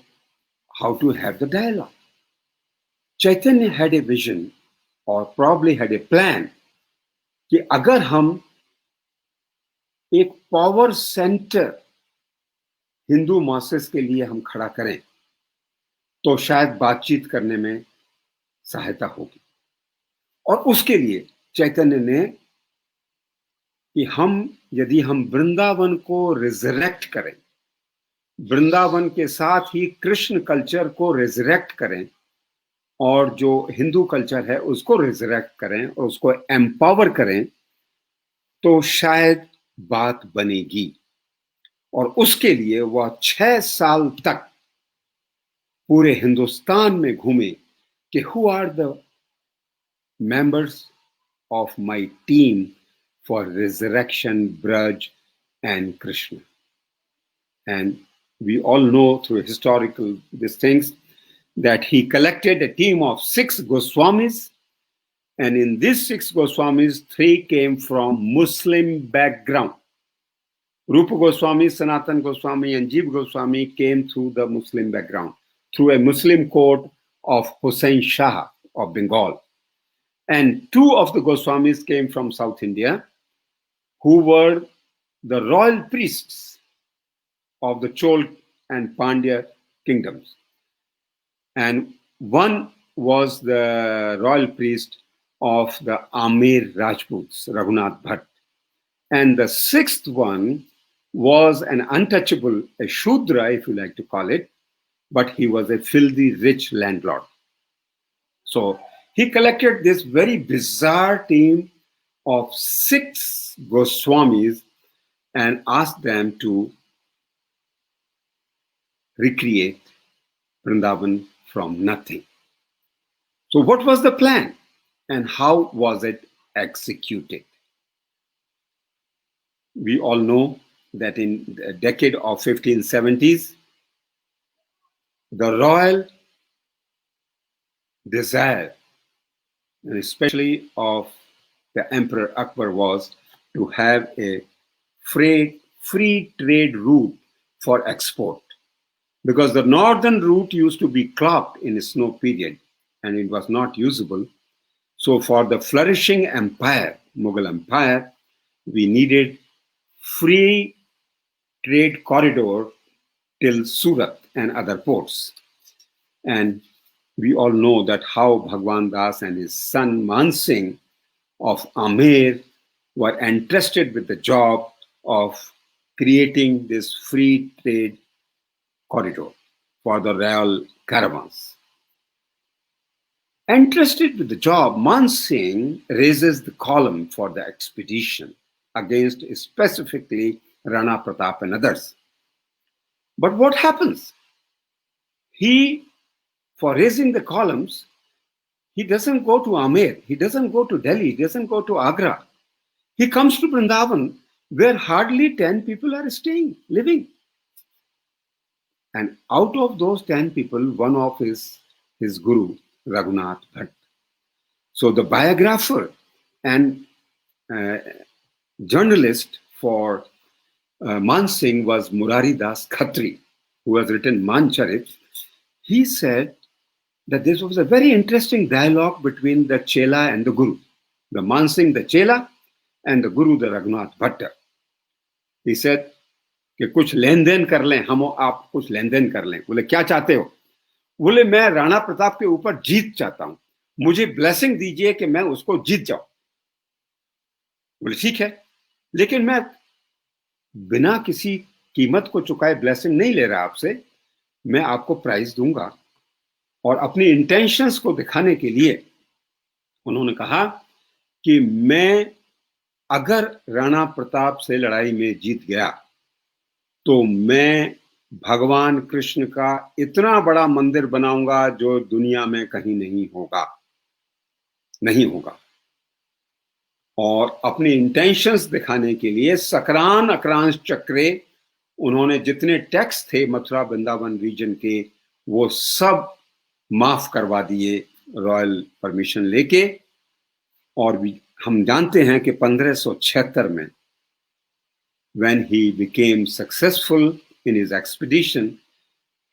how to have the dialogue? Chaitanya had a vision, or probably had a plan, कि अगर हम एक power centre Hindu masses के लिए हम खड़ा करें तो शायद बातचीत करने में सहायता होगी। और उसके लिए चैतन्य ने कि यदि हम वृंदावन को रिजरेक्ट करें, वृंदावन के साथ ही कृष्ण कल्चर को रिजरेक्ट करें और जो हिंदू कल्चर है उसको रिजरेक्ट करें और उसको एम्पावर करें, तो शायद बात बनेगी। और उसके लिए वह 6 साल तक पूरे हिंदुस्तान में घूमे कि who are the members of my team for resurrection, Braj and Krishna. And we all know through historical these things that he collected a team of 6 Goswamis, and in these 6 Goswamis, 3 came from Muslim background. Rupa Goswami, Sanatan Goswami and Jeev Goswami came through the Muslim background, through a Muslim court of Hussain Shah of Bengal. And 2 of the Goswamis came from South India, who were the royal priests of the Chol and Pandya kingdoms. And 1 was the royal priest of the Amir Rajputs, Raghunath Bhatt. And the 6th one was an untouchable, a Shudra, if you like to call it, but he was a filthy rich landlord. So he collected this very bizarre team of 6 Goswamis and asked them to recreate Vrindavan from nothing. So what was the plan and how was it executed? We all know that in the decade of 1570s, the royal desire, and especially of the Emperor Akbar, was to have a free trade route for export, because the northern route used to be clogged in a snow period and it was not usable. So for the flourishing empire, Mughal Empire, we needed free trade corridor till Surat and other ports. And we all know that how Bhagwan Das and his son Man Singh of Amer were entrusted with the job of creating this free trade corridor for the royal caravans. Entrusted with the job, Man Singh raises the column for the expedition against specifically Rana Pratap and others. But what happens? He, for raising the columns, he doesn't go to Amer, he doesn't go to Delhi, he doesn't go to Agra. He comes to Vrindavan, where hardly 10 people are staying, living. And out of those 10 people, one of his guru, Raghunath Bhatt. So the biographer and journalist for Man Singh was Murari Das Khatri, who has written Mancharit. He said that this was a very interesting dialogue between the Chela and the Guru. The Man Singh, the Chela, and the Guru, the Raghunath Bhatta. He said कि कुछ लेन then कर लें, हम आप कुछ लेन then कर लें। बोले क्या चाहते हो? बोले मैं राणा प्रताप के ऊपर जीत चाहता हूं। मुझे ब्लेसिंग दीजिए कि मैं उसको जीत जाऊं। बोले ठीक है, लेकिन मैं बिना किसी कीमत को चुकाए ब्लेसिंग नहीं ले रहा आपसे, मैं आपको प्राइज दूंगा। और अपनी इंटेंशंस को दिखाने के लिए उन्होंने कहा कि मैं अगर राणा प्रताप से लड़ाई में जीत गया तो मैं भगवान कृष्ण का इतना बड़ा मंदिर बनाऊंगा जो दुनिया में कहीं नहीं होगा, नहीं होगा। और अपने इंटेंशंस दिखाने के लिए सकरान अक्रांश चक्रे, उन्होंने जितने टैक्स थे मथुरा वृंदावन रीजन के वो सब माफ करवा दिए रॉयल परमिशन लेके। और हम जानते हैं कि 1576 में when he became successful in his expedition,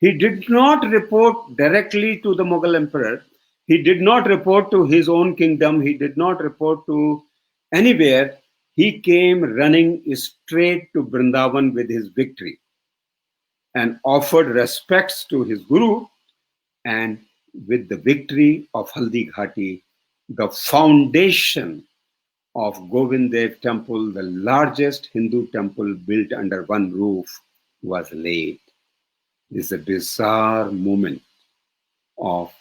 he did not report directly to the Mughal emperor. He did not report to his own kingdom. He did not report to anywhere. He came running straight to Vrindavan with his victory and offered respects to his guru. And with the victory of Haldi Ghati, the foundation of Govind Dev Temple, the largest Hindu temple built under one roof, was laid. This is a bizarre moment of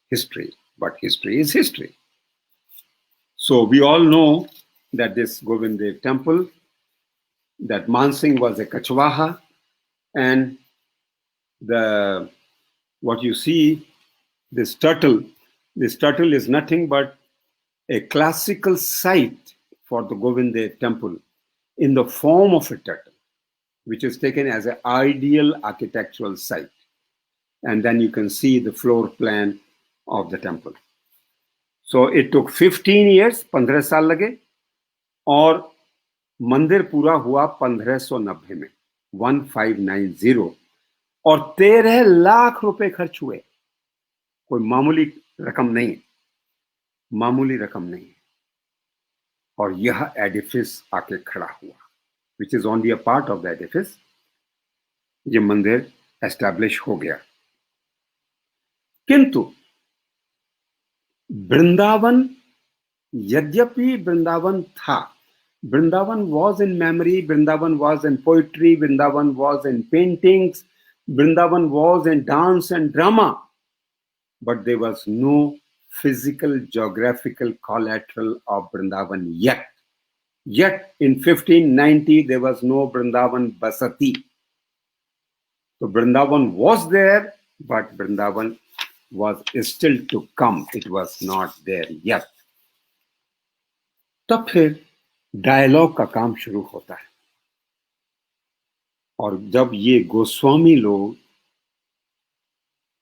history, but history is history. So we all know that this Govind Dev Temple, that Mansingh was a Kachwaha, and what you see, this turtle is nothing but a classical site for the Govind Dev Temple in the form of a turtle, which is taken as an ideal architectural site. And then you can see the floor plan of the temple. So it took 15 years, 15 साल लगे, और मंदिर पूरा हुआ 1590 में, 1590, और 13 लाख रुपए खर्च हुए। कोई मामूली रकम नहीं है, मामूली रकम नहीं है। और यह एडिफिस आके खड़ा हुआ, which is only a part of the Edifice. ये मंदिर एस्टैब्लिश हो गया। किंतु वृंदावन, यद्यपि वृंदावन था, Vrindavan was in memory, Vrindavan was in poetry, Vrindavan was in paintings, Vrindavan was in dance and drama, but there was no physical geographical collateral of Vrindavan yet. Yet in 1590 there was no Vrindavan Basati. So Vrindavan was there, but Vrindavan was still to come. It was not there yet. तब फिर dialogue का काम शुरू होता है। और जब ये गोस्वामी लोग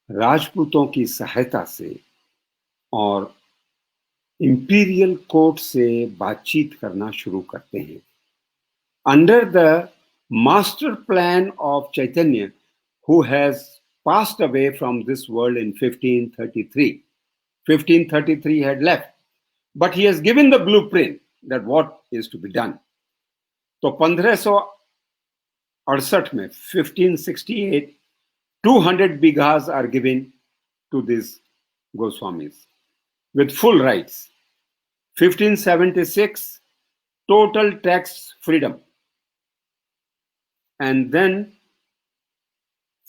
राजपूतों की सहायता से और इंपीरियल कोर्ट से बातचीत करना शुरू करते हैं, under the master plan of Chaitanya, who has passed away from this world in 1533. 1533 had left, but he has given the blueprint that what is to be done. तो 1568 में, 1568, 200 bighas are given to these Goswamis with full rights. 1576, total tax freedom. And then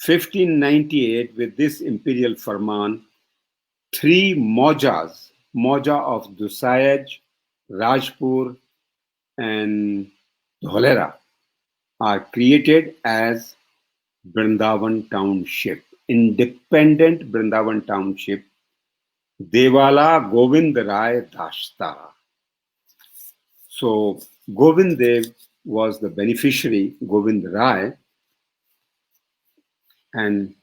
1598, with this imperial farman, 3 Maujas, Mauja of Dusayaj, Rajpur, and Dholera, are created as Vrindavan Township, independent Vrindavan Township, Devala Govind Rai Dashta. So Govind Dev was the beneficiary, Govind Rai, and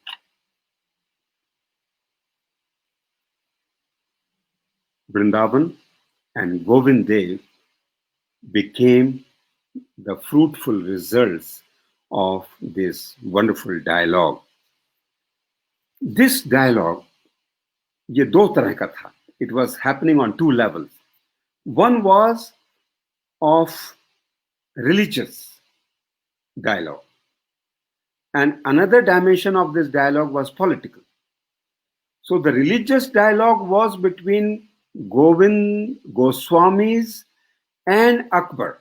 Vrindavan and Govind Dev became the fruitful results of this wonderful dialogue. This dialogue, ये 2 तरह का था. It was happening on 2 levels. One was of religious dialogue, and another dimension of this dialogue was political. So the religious dialogue was between Govind Goswamis and Akbar,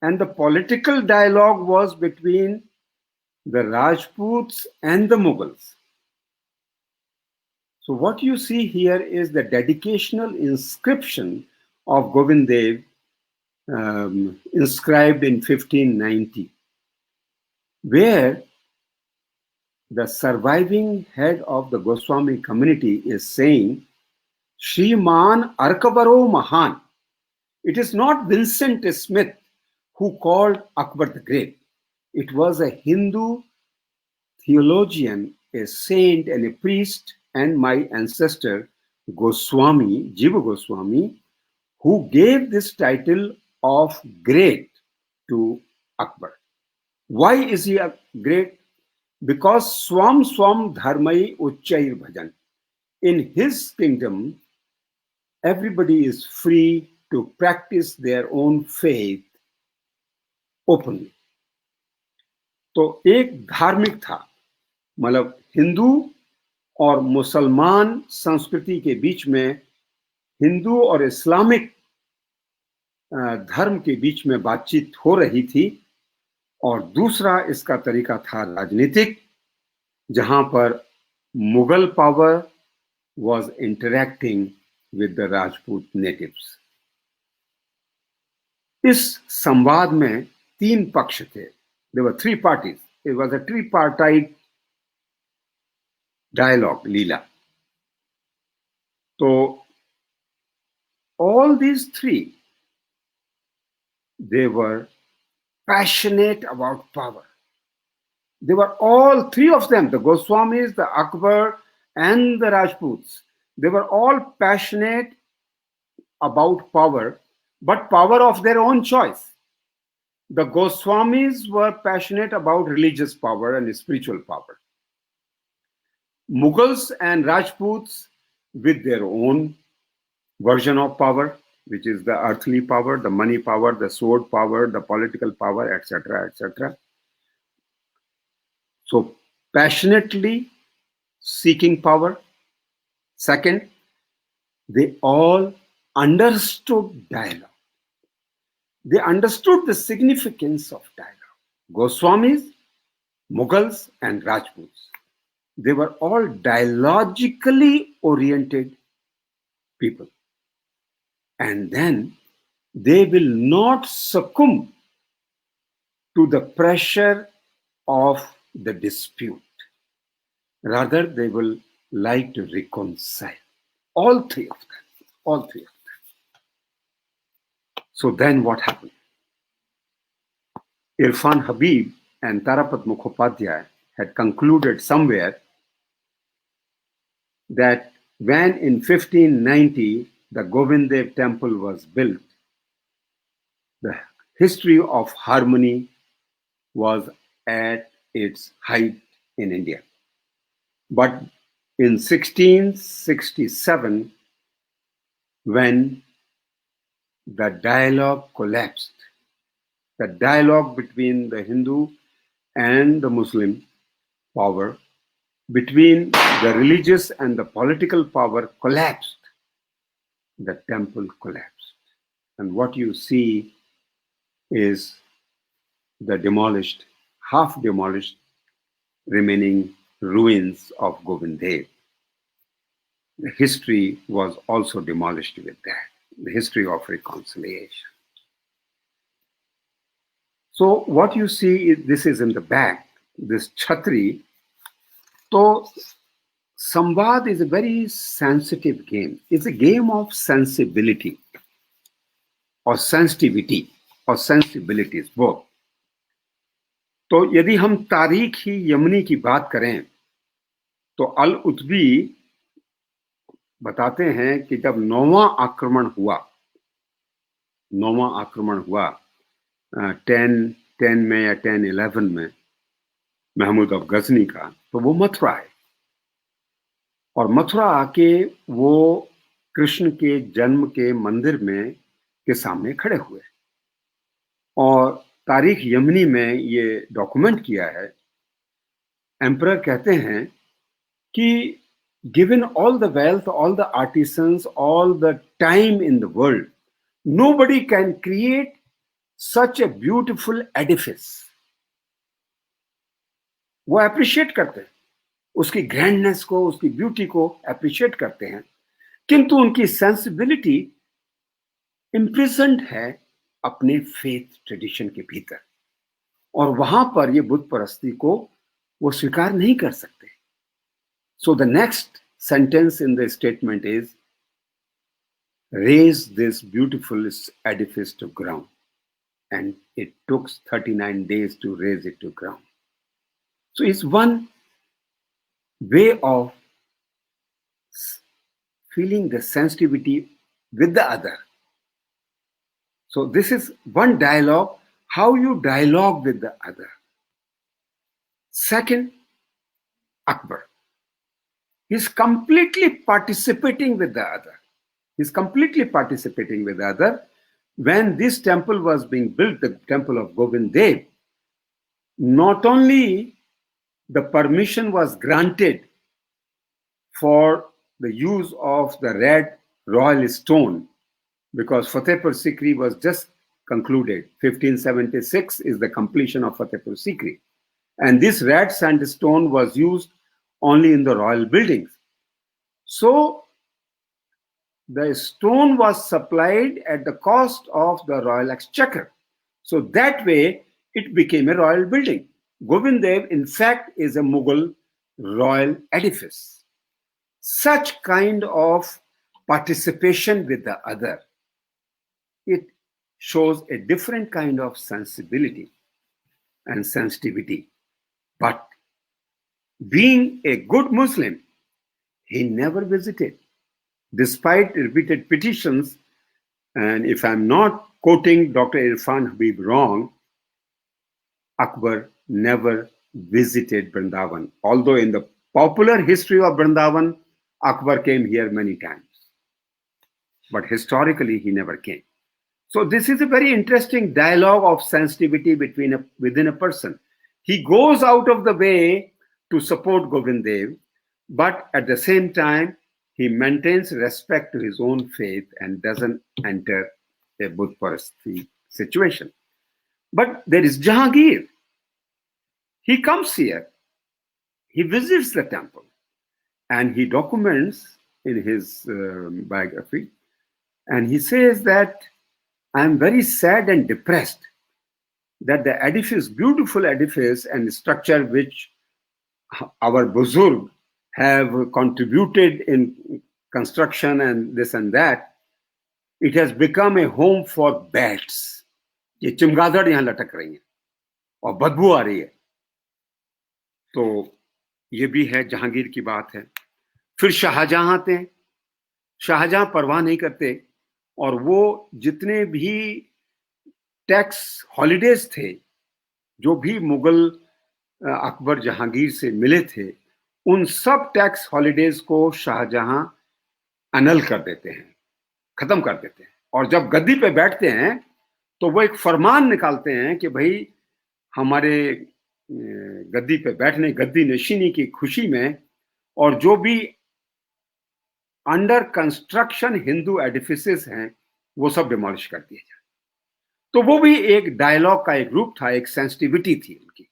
and the political dialogue was between the Rajputs and the Mughals. So what you see here is the dedicational inscription of Govind Dev, inscribed in 1590, where the surviving head of the Goswami community is saying, Shriman Arkabaro Mahan. It is not Vincent Smith who called Akbar the Great. It was a Hindu theologian, a saint, and a priest, and my ancestor Goswami, Jiva Goswami, who gave this title of great to Akbar. Why is he a great? Because Swam Swam Dharmai Uchair Bhajan. In his kingdom, everybody is free to practice their own faith openly. तो एक धार्मिक था, मतलब हिंदू और मुसलमान संस्कृति के बीच में, हिंदू और इस्लामिक धर्म के बीच में बातचीत हो रही थी, और दूसरा इसका तरीका था राजनीतिक, जहां पर Mughal power was interacting with the Rajput natives. इस संवाद में तीन पक्ष थे. There were three parties. It was a tripartite dialogue, Leela. So all these three, they were passionate about power. They were all three of them, the Goswamis, the Akbar, and the Rajputs. They were all passionate about power, but power of their own choice. The Goswamis were passionate about religious power and spiritual power. Mughals and Rajputs with their own version of power, which is the earthly power, the money power, the sword power, the political power, etc., etc. So passionately seeking power. Second, they all understood dialogue. They understood the significance of dialogue. Goswamis, Mughals, and Rajputs. They were all dialogically oriented people. And then they will not succumb to the pressure of the dispute. Rather, they will like to reconcile. All three of them. All three of them. So then what happened? Irfan Habib and Tarapat Mukhopadhyay had concluded somewhere that when in 1590 the Govind Dev temple was built, the history of harmony was at its height in India. But in 1667, when the dialogue collapsed, the dialogue between the Hindu and the Muslim power, between the religious and the political power collapsed, the temple collapsed. And what you see is the demolished, half demolished, remaining ruins of Govind Dev. The history was also demolished with that, the history of reconciliation. So what you see, this is in the back, this chhatri. So Samvad is a very sensitive game. It's a game of sensibility or sensitivity or sensibilities, both. तो यदि हम तारीख ही यमनी की बात करें तो अल उतबी बताते हैं कि जब नौवां आक्रमण हुआ 10 में या 1011 में महमूद अफ गजनी का, तो वो मथुरा है, और मथुरा आके वो कृष्ण के जन्म के मंदिर में के सामने खड़े हुए, और तारीख यमनी में ये डॉक्यूमेंट किया है। एम्परर कहते हैं कि given all the wealth, all the artisans, all the time in the world, nobody can create such a beautiful edifice. वो अप्रिशिएट करते हैं, उसकी ग्रैंडनेस को, उसकी ब्यूटी को अप्रिशिएट करते हैं, किंतु उनकी सेंसिबिलिटी इम्प्रिजन्ड है अपने फेथ ट्रेडिशन के भीतर, और वहां पर ये बुत परस्ती को वो स्वीकार नहीं कर सकते. So the next sentence in the statement is, raise this beautiful edifice to ground, and it took 39 days to raise it to ground. So it's one way of feeling the sensitivity with the other. So this is one dialogue, how you dialogue with the other. Second, Akbar. He's completely participating with the other. He's completely participating with the other. When this temple was being built, the temple of Govind Dev, not only the permission was granted for the use of the red royal stone, because Fatehpur Sikri was just concluded. 1576 is the completion of Fatehpur Sikri. And this red sandstone was used only in the royal buildings. So the stone was supplied at the cost of the royal exchequer. So that way it became a royal building. Govind Dev, in fact, is a Mughal royal edifice. Such kind of participation with the other, it shows a different kind of sensibility and sensitivity. But being a good Muslim, he never visited. Despite repeated petitions, and if I'm not quoting Dr. Irfan Habib wrong, Akbar never visited Vrindavan. Although in the popular history of Vrindavan, Akbar came here many times. But historically, he never came. So this is a very interesting dialogue of sensitivity within a person. He goes out of the way to support Govind Dev, but at the same time, he maintains respect to his own faith and doesn't enter a Buddhist situation. But there is Jahangir. He comes here, he visits the temple, and he documents in his biography, and he says that I am very sad and depressed that the edifice, beautiful edifice and structure which our Buzurg have contributed in construction and this and that, it has become a home for bats. ये चिमगादड़ यहाँ लटक रही हैं और बदबू आ रही है. तो ये भी है, जहांगीर की बात है. फिर शाहजहां आते हैं. शाहजहां परवाह नहीं करते, और वो जितने भी टैक्स हॉलिडेज थे जो भी मुगल अकबर जहांगीर से मिले थे, उन सब टैक्स हॉलिडेज को शाहजहां अनल कर देते हैं, खत्म कर देते हैं. और जब गद्दी पे बैठते हैं तो वो एक फरमान निकालते हैं कि भाई हमारे गद्दी पे बैठने, गद्दी नशीनी की खुशी में, और जो भी अंडर कंस्ट्रक्शन हिंदू एडिफिसेस हैं वो सब डिमोलिश कर दिए जाए. तो वो भी एक डायलॉग का एक रूप था, एक सेंसिटिविटी थी उनकी.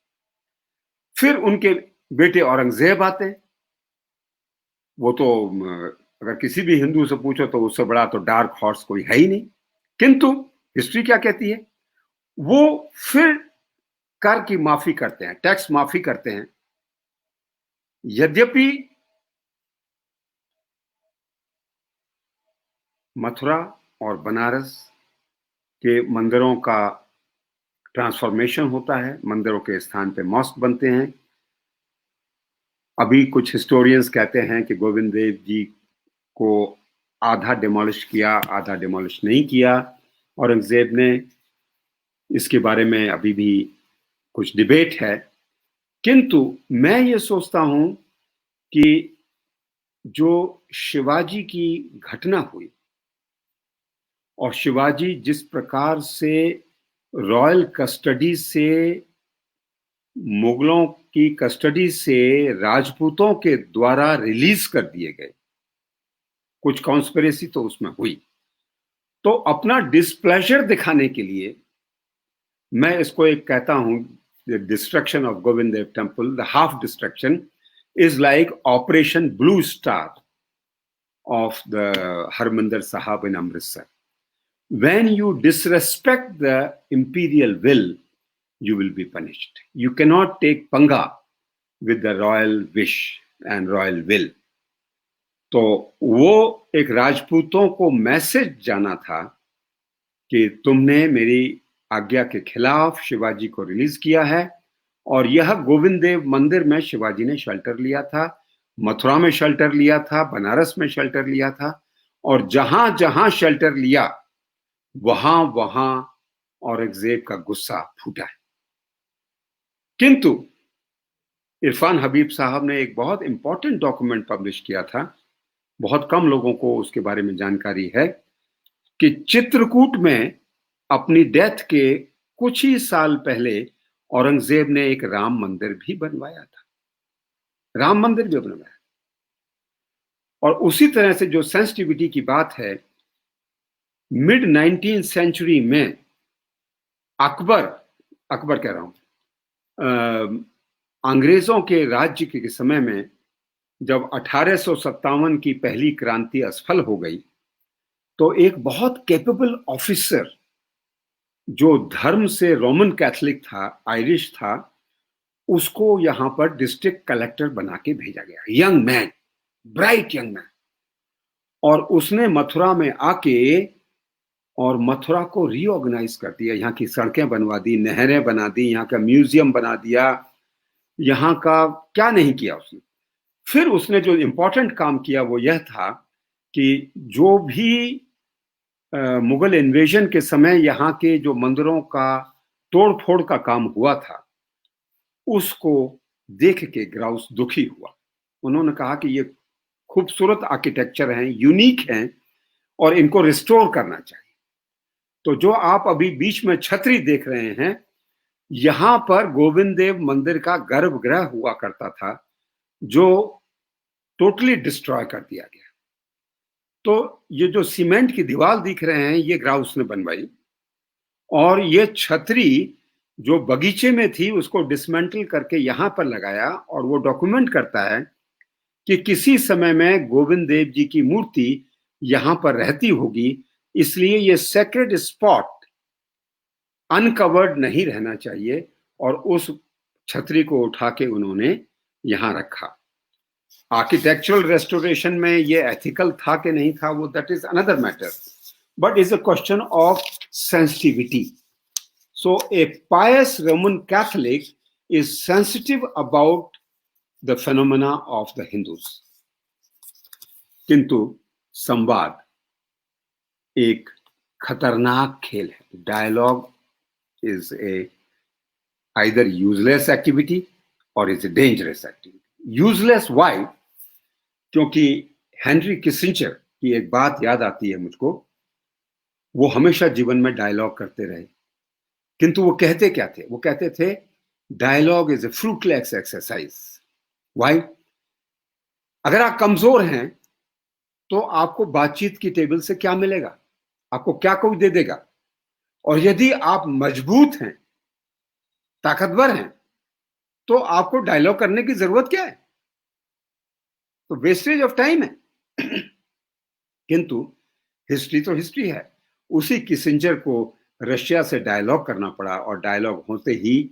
फिर उनके बेटे औरंगजेब आते हैं. वो तो अगर किसी भी हिंदू से पूछो तो उससे बड़ा तो डार्क हॉर्स कोई है ही नहीं. किंतु हिस्ट्री क्या कहती है, वो फिर कर की माफी करते हैं, टैक्स माफी करते हैं. यद्यपि मथुरा और बनारस के मंदिरों का ट्रांसफॉर्मेशन होता है, मंदिरों के स्थान पे मॉस्क बनते हैं. अभी कुछ हिस्टोरियंस कहते हैं कि गोविंद देव जी को आधा डिमोलिश किया, आधा डिमोलिश नहीं किया औरंगजेब ने. इसके बारे में अभी भी कुछ डिबेट है. किंतु मैं ये सोचता हूं कि जो शिवाजी की घटना हुई और शिवाजी जिस प्रकार से रॉयल कस्टडी से मुगलों की कस्टडी से राजपूतों के द्वारा रिलीज कर दिए गए। कुछ कॉन्स्पिरेसी तो उसमें हुई। तो अपना डिस्प्लेजर दिखाने के लिए मैं इसको एक कहता हूं, the destruction of Govind Dev temple, the half destruction is like operation blue star of the Harmandir Sahib in Amritsar. When you disrespect the imperial will, you will be punished. You cannot take panga with the royal wish and royal will. तो वो एक राजपूतों को message जाना था कि तुमने मेरी आज्ञा के खिलाफ शिवाजी को रिलीज किया है। और यह गोविंद देव मंदिर में शिवाजी ने शेल्टर लिया था, मथुरा में शेल्टर लिया था, बनारस में शेल्टर लिया था, और जहां जहां शेल्टर लिया वहां वहां औरंगजेब का गुस्सा फूटा है। किंतु इरफान हबीब साहब ने एक बहुत इंपॉर्टेंट डॉक्यूमेंट पब्लिश किया था, बहुत कम लोगों को उसके बारे में जानकारी है, कि चित्रकूट में अपनी डेथ के कुछ ही साल पहले औरंगजेब ने एक राम मंदिर भी बनवाया था। राम मंदिर भी बनवाया। और उसी तरह से जो सेंसिटिविटी की बात है, मिड 19th सेंचुरी में अकबर कह रहा हूं, अंग्रेजों के राज्य के समय में जब 1857 की पहली क्रांति असफल हो गई, तो एक बहुत कैपेबल ऑफिसर जो धर्म से रोमन कैथोलिक था, आयरिश था, उसको यहां पर डिस्ट्रिक्ट कलेक्टर बना के भेजा गया। Young man, bright young man. और उसने मथुरा में आके और मथुरा को रीऑर्गेनाइज कर दिया, यहाँ की सड़कें बनवा दी, नहरें बना दी, यहाँ का म्यूजियम बना दिया, यहाँ का क्या नहीं किया उसने। फिर उसने जो इंपॉर्टेंट काम किया वो यह था कि जो भी मुगल इन्वेजन के समय यहाँ के जो मंदिरों का तोड़फोड़ का काम हुआ था, उसको देख के ग्राउस दुखी हुआ। उन्होंने कहा कि ये खूबसूरत आर्किटेक्चर हैं, यूनिक हैं, और इनको रिस्टोर करना चाहिए। तो जो आप अभी बीच में छतरी देख रहे हैं, यहां पर गोविंद देव मंदिर का गर्भगृह हुआ करता था, जो टोटली डिस्ट्रॉय कर दिया गया। तो ये जो सीमेंट की दीवार दिख रहे हैं, ये ग्राउस ने बनवाई, और ये छतरी जो बगीचे में थी उसको डिसमेंटल करके यहां पर लगाया। और वो डॉक्यूमेंट करता है कि किसी समय में गोविंद देव जी की मूर्ति यहां पर रहती होगी, इसलिए ये सेक्रेड स्पॉट अनकवर्ड नहीं रहना चाहिए, और उस छतरी को उठा के उन्होंने यहां रखा। आर्किटेक्चरल रेस्टोरेशन में ये एथिकल था कि नहीं था, वो that is another matter, but is a question of sensitivity. So a pious Roman Catholic is sensitive about the phenomena of the Hindus. किंतु संवाद एक खतरनाक खेल है। Dialogue is either useless activity or is a dangerous activity. Useless why? क्योंकि Henry Kissinger की एक बात याद आती है मुझको। वो हमेशा जीवन में डायलॉग करते रहे, किंतु वो कहते क्या थे? वो कहते थे dialogue is a fruitless exercise. Why? अगर आप कमजोर हैं तो आपको बातचीत की टेबल से क्या मिलेगा? आपको क्या कोई दे देगा? और यदि आप मजबूत हैं, ताकतवर हैं, तो आपको डायलॉग करने की जरूरत क्या है? तो वेस्टेज ऑफ टाइम है। किंतु हिस्ट्री तो हिस्ट्री है। उसी किसिंजर को रशिया से डायलॉग करना पड़ा, और डायलॉग होते ही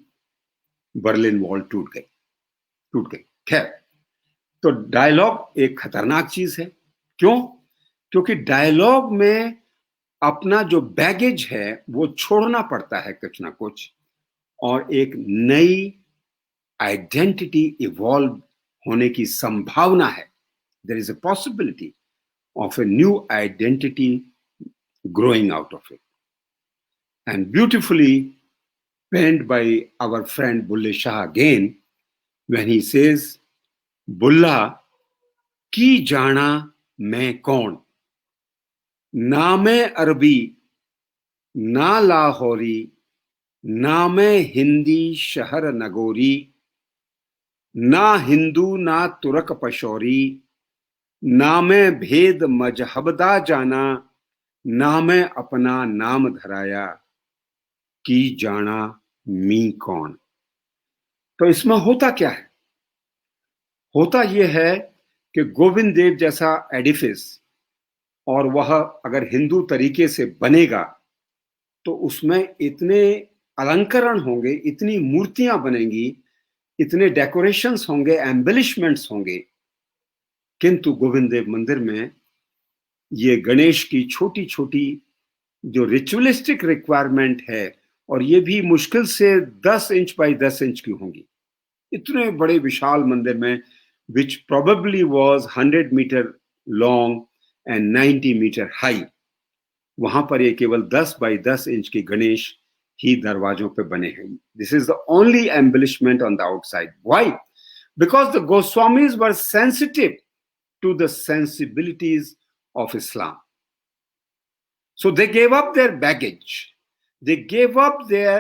बर्लिन वॉल टूट गई। खैर, तो डायलॉग एक खतरनाक चीज है। क्यों? क्योंकि डायलॉग में अपना जो बैगेज है वो छोड़ना पड़ता है कुछ ना कुछ, और एक नई आइडेंटिटी इवॉल्व होने की संभावना है। There is a possibility of a new identity growing out of it. And beautifully penned by our friend Bulle Shah again, when he says, बुल्ला की जाना मैं कौन, ना मैं अरबी ना लाहौरी नामे हिंदी शहर नगोरी, ना हिंदू ना तुरक पशौरी, नामे भेद मजहबदा जाना, नामे अपना नाम धराया, की जाना मी कौन। तो इसमें होता क्या है? होता यह है कि गोविंद देव जैसा एडिफिस, और वह अगर हिंदू तरीके से बनेगा तो उसमें इतने अलंकरण होंगे, इतनी मूर्तियां बनेंगी, इतने डेकोरेशंस होंगे, एम्बेलिशमेंट्स होंगे, किंतु गोविंद देव मंदिर में ये गणेश की छोटी छोटी जो रिचुअलिस्टिक रिक्वायरमेंट है, और ये भी मुश्किल से 10 इंच बाई 10 इंच की होंगी, इतने बड़े विशाल मंदिर में, which probably was 100 metre long and 90 metre high, वहां पर ये केवल 10 बाई 10 इंच की गणेश ही दरवाजों पे बने हैं। This is the only embellishment on the outside. Why? Because the Goswamis were sensitive to the sensibilities of Islam. So they gave up their baggage. They gave up their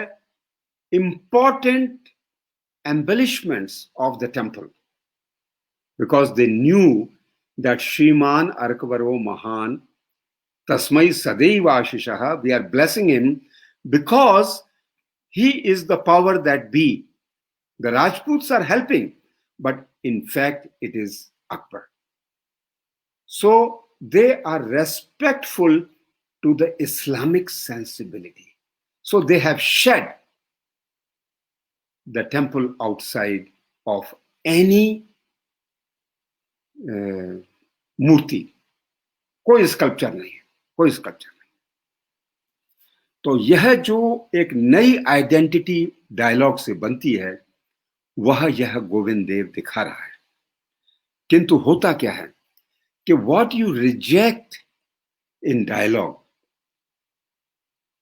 important embellishments of the temple because they knew that Shriman Arkavaro Mahan Tasmai Sadaiva Ashishaha, we are blessing him because he is the power that be. The Rajputs are helping, but in fact it is Akbar. So they are respectful to the Islamic sensibility. So they have shed the temple outside of any मूर्ति. कोई sculpture नहीं है, कोई sculpture नहीं. तो यह जो एक नई आइडेंटिटी डायलॉग से बनती है, वह यह गोविंद देव दिखा रहा है. किंतु होता क्या है कि what you reject in dialogue,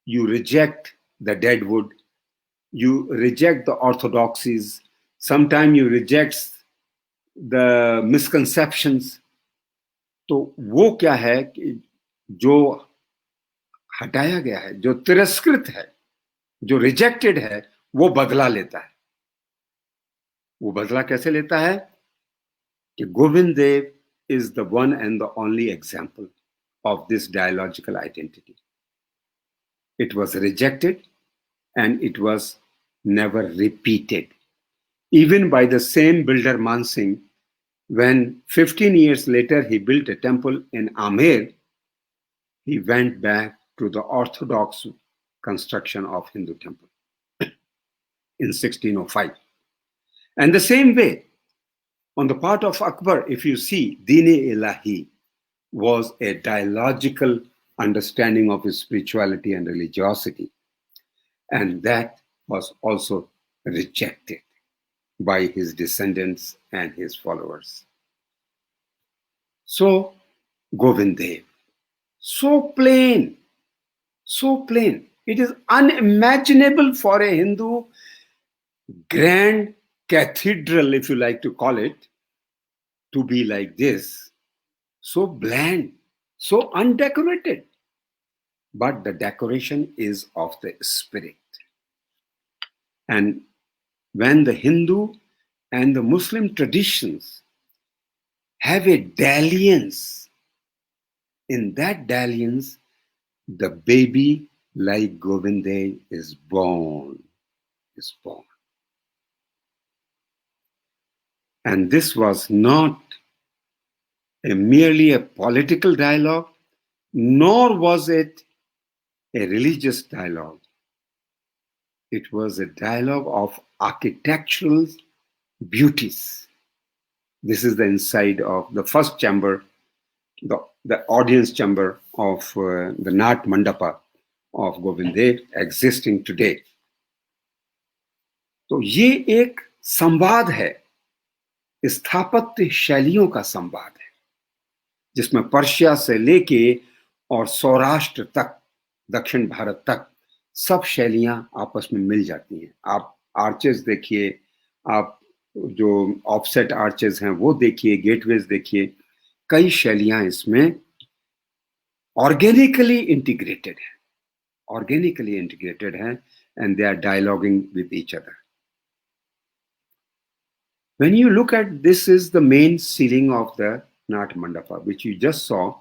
you reject the dead wood, you reject the orthodoxies, sometimes you reject the misconceptions. तो वो क्या है कि जो हटाया गया है, जो तिरस्कृत है, जो रिजेक्टेड है, वो बदला लेता है. वो बदला कैसे लेता है कि Govind Dev is the one and the only example of this dialogical identity. It was rejected and it was never repeated. Even by the same builder Mansingh, when 15 years later he built a temple in Amer, he went back to the orthodox construction of Hindu temple in 1605. And the same way, on the part of Akbar, if you see, Deen-e-Ilahi was a dialogical understanding of his spirituality and religiosity, and that was also rejected by his descendants and his followers. So Govind Dev, so plain, it is unimaginable for a Hindu grand cathedral, if you like to call it, to be like this, so bland, so undecorated. But the decoration is of the spirit. And when the Hindu and the Muslim traditions have a dalliance, in that dalliance, the baby like Govind Dev is born. And this was not merely a political dialogue, nor was it a religious dialogue. It was a dialogue of architectural beauties. This is the inside of the first chamber, the audience chamber of the Nat Mandapa of Govind Dev, existing today. तो ये एक संवाद है, स्थापत्य शैलियों का संवाद है, जिसमें पर्शिया से लेके और सौराष्ट्र तक, दक्षिण भारत तक, सब शैलियां आपस में मिल जाती हैं. आप आर्चेस देखिए, आप जो ऑफसेट आर्चेस हैं वो देखिए, गेटवेज देखिए, कई शैलियां इसमें ऑर्गेनिकली इंटीग्रेटेड हैं. organically integrated हैं, and they are dialoguing with each other. When you look at this, is the main ceiling of the Nat Mandapa, which you just saw.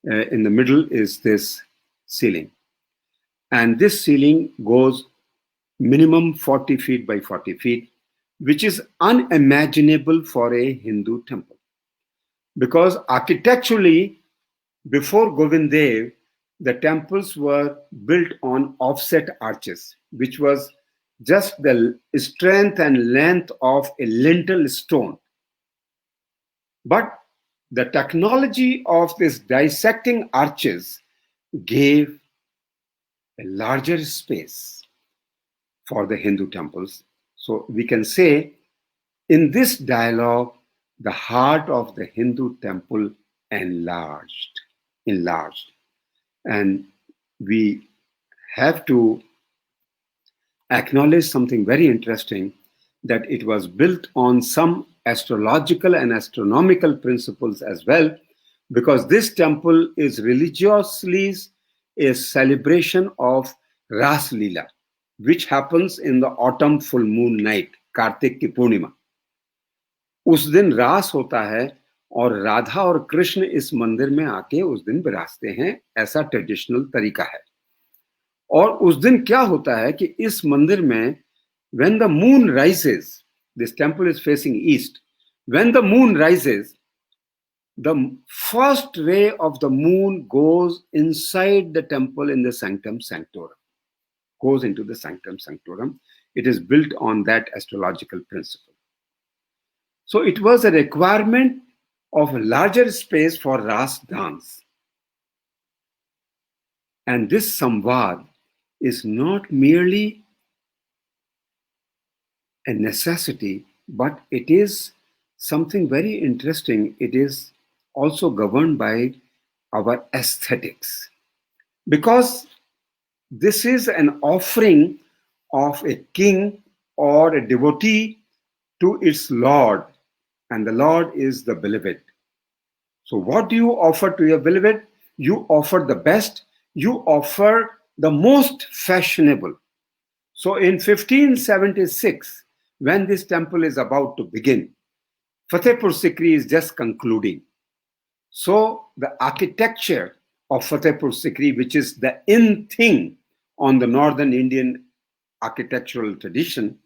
In the middle is this ceiling, and this ceiling goes minimum 40 feet by 40 feet, which is unimaginable for a Hindu temple, because architecturally, before Govind Dev, the temples were built on offset arches, which was just the strength and length of a lintel stone. But the technology of this dissecting arches gave a larger space for the Hindu temples. So we can say, in this dialogue, the heart of the Hindu temple enlarged. And we have to acknowledge something very interesting, that it was built on some astrological and astronomical principles as well, because this temple is religiously a celebration of Ras Leela, which happens in the autumn full moon night, Kartik की पूर्णिमा. उस दिन रास होता है और राधा और कृष्ण इस मंदिर में आके उस दिन विराजते हैं, ऐसा ट्रेडिशनल तरीका है. और उस दिन क्या होता है कि इस मंदिर में when the moon rises, this temple is facing east, when the moon rises, the first ray of the moon goes inside the temple in the sanctum sanctorum, goes into the sanctum sanctorum. It is built on that astrological principle. So it was a requirement of a larger space for Ras dance. And this Samvad is not merely a necessity, but it is something very interesting. It is also governed by our aesthetics, because this is an offering of a king or a devotee to its Lord, and the Lord is the beloved. So what do you offer to your beloved? You offer the best, you offer the most fashionable. So in 1576, when this temple is about to begin, Fatehpur Sikri is just concluding. So the architecture of Fatehpur Sikri, which is the in thing on the northern Indian architectural tradition,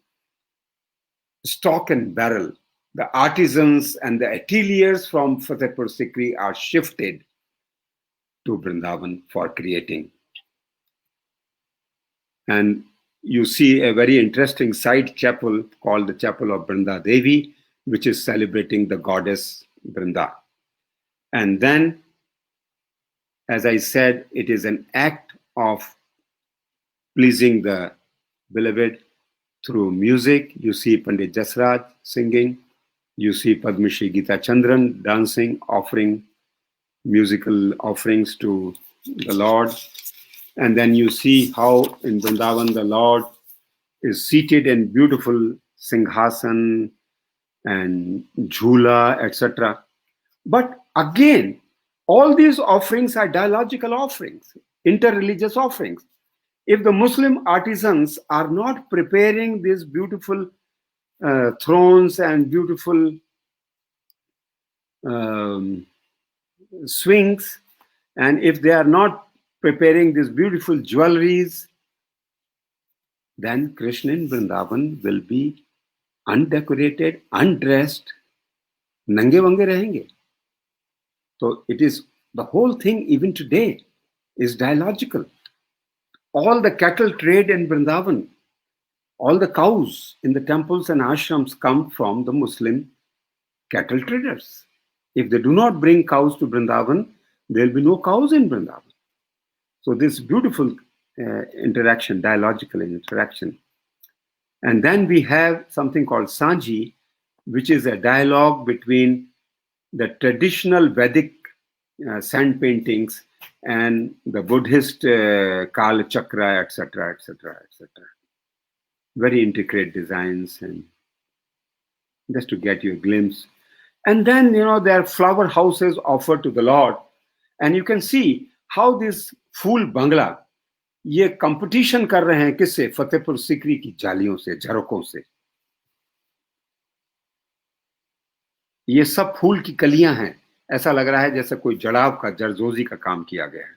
stock and barrel, the artisans and the ateliers from Fatehpur Sikri are shifted to Vrindavan for creating. And you see a very interesting side chapel called the Chapel of Brinda Devi, which is celebrating the goddess Brinda. And then, as I said, it is an act of pleasing the beloved through music. You see Pandit Jasraj singing, you see Padmashri Geeta Chandran dancing, offering musical offerings to the Lord. And then you see how in Vrindavan the Lord is seated in beautiful Singhasan and Jhula, etc. But again, all these offerings are dialogical offerings, interreligious offerings. If the Muslim artisans are not preparing these beautiful thrones and beautiful swings, and if they are not preparing these beautiful jewelries, then Krishna in Vrindavan will be undecorated, undressed, nange vange rahenge. So it is, the whole thing even today is dialogical. All the cattle trade in Vrindavan, all the cows in the temples and ashrams come from the Muslim cattle traders. If they do not bring cows to Vrindavan, there will be no cows in Vrindavan. So this beautiful interaction, dialogical interaction. And then we have something called Sanji, which is a dialogue between the traditional Vedic sand paintings and the Buddhist Kala Chakra, etc., etc., etc. Very intricate designs, and just to get you a glimpse. And then, there are flower houses offered to the Lord. And you can see how this Phool Bangla, ये competition कर रहे हैं किससे? फतेहपुर सीकरी की जालियों से, झरोकों से। ये सब फूल की कलियां हैं। ऐसा लग रहा है जैसे कोई जड़ाव का, जरदोजी का काम किया गया है।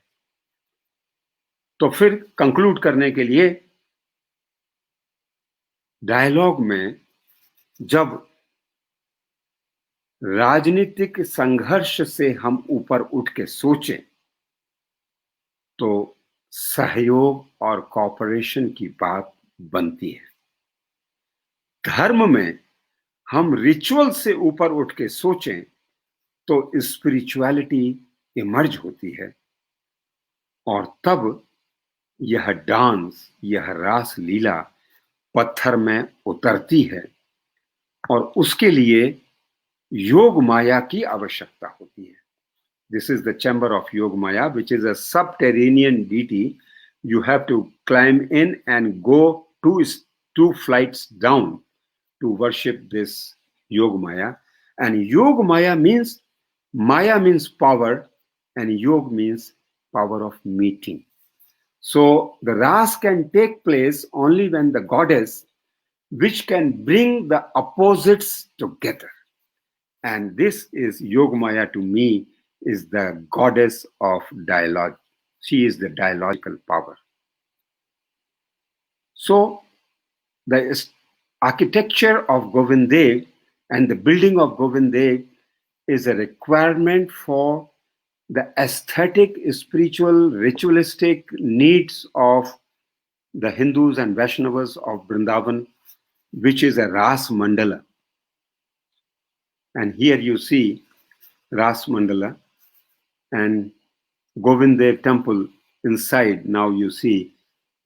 तो फिर कंक्लूड करने के लिए, डायलॉग में जब राजनीतिक संघर्ष से हम ऊपर उठ के सोचें तो सहयोग और कॉपरेशन की बात बनती है। धर्म में हम रिचुअल से ऊपर उठ के सोचें तो स्पिरिचुअलिटी इमर्ज होती है, और तब यह डांस, यह रास लीला पत्थर में उतरती है, और उसके लिए योग माया की आवश्यकता होती है। This is the chamber of Yogamaya, which is a subterranean deity. You have to climb in and go two flights down to worship this Yogamaya. And Yogamaya means, Maya means power, and Yog means power of meeting. So the Ras can take place only when the goddess, which can bring the opposites together. And this is Yogamaya to me, is the goddess of dialogue. She is the dialogical power. So the architecture of Govind Dev and the building of Govind Dev is a requirement for the aesthetic, spiritual, ritualistic needs of the Hindus and Vaishnavas of Vrindavan, which is a Ras Mandala. And here you see Ras Mandala and Govind Dev temple inside. Now you see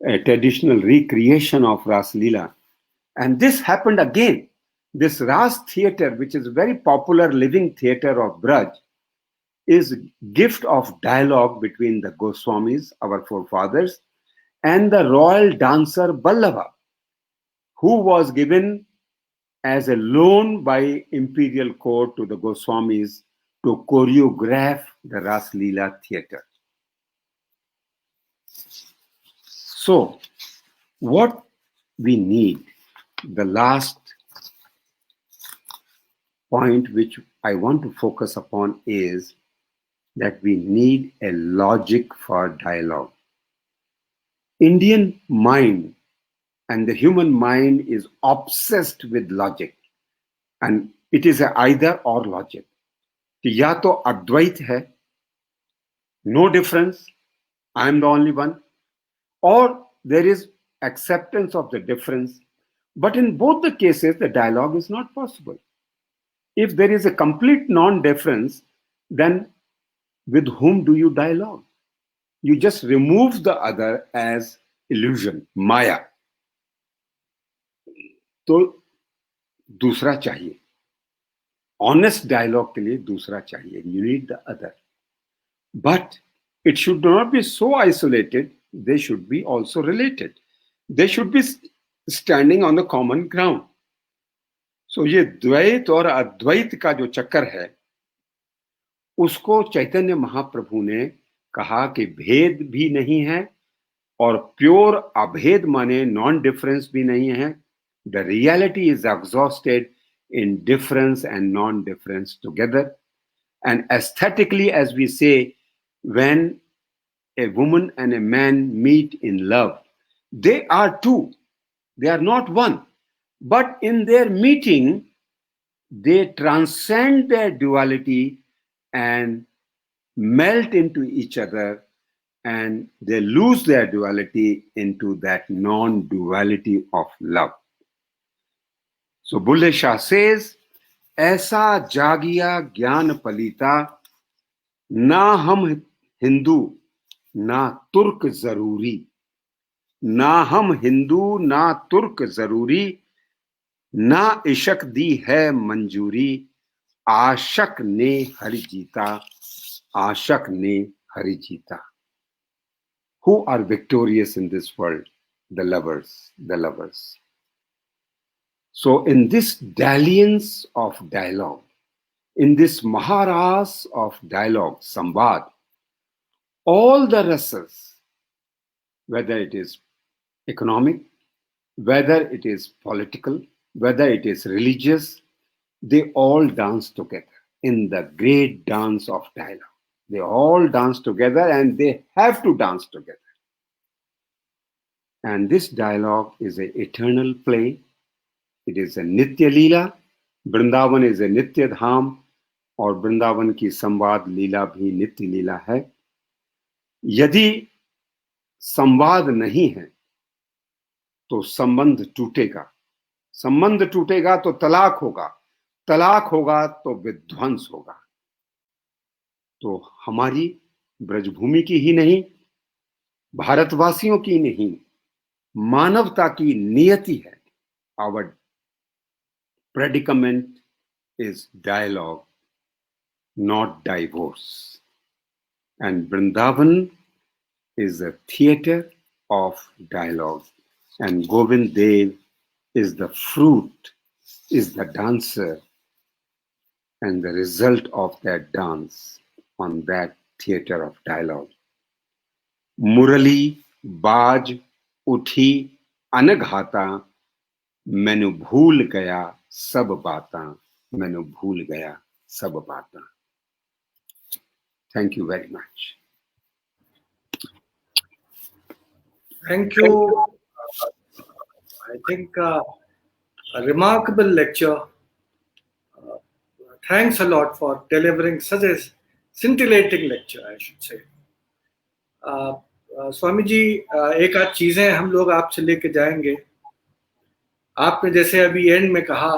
a traditional recreation of Ras Leela. And this happened again. This Ras theatre, which is a very popular living theatre of Braj, is gift of dialogue between the Goswamis, our forefathers, and the royal dancer Ballabha, who was given as a loan by imperial court to the Goswamis to choreograph the Ras Leela theatre. So, what we need, the last point which I want to focus upon, is that we need a logic for dialogue. Indian mind and the human mind is obsessed with logic, and it is a either or logic. या तो अद्वैत है, no difference, I am the only one, or there is acceptance of the difference. But in both the cases, the dialogue is not possible. If there is a complete non-difference, then with whom do you dialogue? You just remove the other as illusion, Maya. तो दूसरा चाहिए, honest dialogue के लिए दूसरा चाहिए. You need the other. But it should not be so isolated. They should be also related. They should be standing on the common ground. So ये द्वैत और अद्वैत का जो चक्कर है, उसको चैतन्य महाप्रभु ने कहा कि भेद भी नहीं है और प्योर अभेद माने नॉन डिफरेंस भी नहीं है. The reality is exhausted in difference and non-difference together. And aesthetically, as we say, when a woman and a man meet in love, they are two. They are not one. But in their meeting, they transcend their duality and melt into each other, and they lose their duality into that non-duality of love. So Bulle Shah says, ऐसा जागिया ज्ञान पलीता, ना हम हिंदू ना तुर्क जरूरी, ना हम हिंदू ना तुर्क जरूरी, ना इशक दी है मंजूरी, आशक ने हरि जीता, आशक ने हरि जीता. Who are victorious in this world? The lovers, the lovers. So in this dalliance of dialogue, in this Maharas of dialogue, Samvad, all the rasas, whether it is economic, whether it is political, whether it is religious, they all dance together in the great dance of dialogue. They all dance together and they have to dance together. And this dialogue is an eternal play. It is a Nitya Leela. Vrindavan is a Nitya Dham. और वृंदावन की संवाद लीला भी नित्य लीला है. यदि संवाद नहीं है तो संबंध टूटेगा. संबंध टूटेगा तो तलाक होगा. तलाक होगा तो विध्वंस होगा. तो हमारी ब्रजभूमि की ही नहीं, भारतवासियों की नहीं, मानवता की नियति है. Our predicament is dialogue, not divorce. And Vrindavan is a theater of dialogue. And Govind Dev is the fruit, is the dancer, and the result of that dance on that theater of dialogue. Murali baaj uthi anaghata, मैनू भूल गया सब बातां, मैनू भूल गया सब बातां. Thank you very much. Thank you. I think a remarkable lecture. Thanks a lot for delivering such a scintillating lecture, I should say. Swami ji, एक आध चीजें हम लोग आपसे लेके जाएंगे. आपने जैसे अभी एंड में कहा,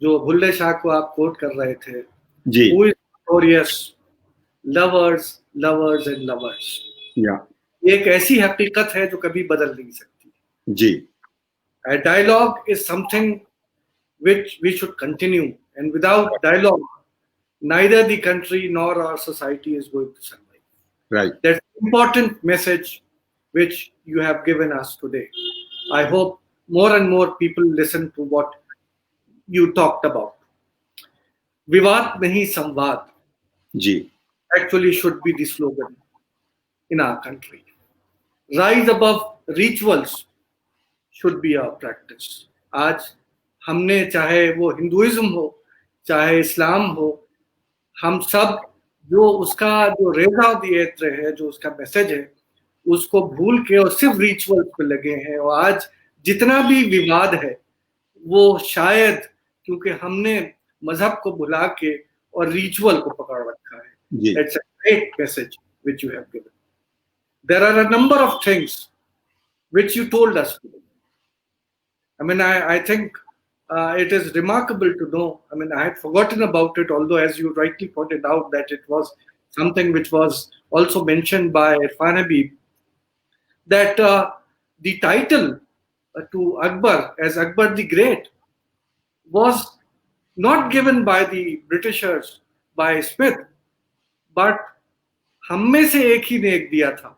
जो भुल्ले शाह को आप कोट कर रहे थे, जी, Who is notorious? Lovers, lovers and lovers. या ये एक ऐसी हकीकत है जो कभी बदल नहीं सकती. जी. A dialogue is something which we should continue, and without dialogue, neither the country nor our society is going to survive. Right. That's an important message which you have given us today. I hope more and more people listen to what you talked about. Vivad nahi samvad ji. actually should be the slogan in our country. Rise above rituals should be our practice. आज हमने, चाहे वो Hinduism हो चाहे इस्लाम हो, हम सब जो उसका जो रेज़ा दिएत्र है, जो उसका मैसेज है, उसको भूल के और सिर्फ रिचुअल्स पे लगे हैं. और आज जितना भी विवाद है वो शायद क्योंकि हमने मजहब को भुला के और रिचुअल को पकड़ रखा है. That's a great message which you have given. There are a number of things which you told us today. I mean, I think it is remarkable to know. I mean, I had forgotten about it, although as you rightly pointed out that it was something which was also mentioned by Irfan Habib, that the title to Akbar as Akbar the Great was not given by the Britishers, by Smith, but हम में से एक ही ने एक दिया था.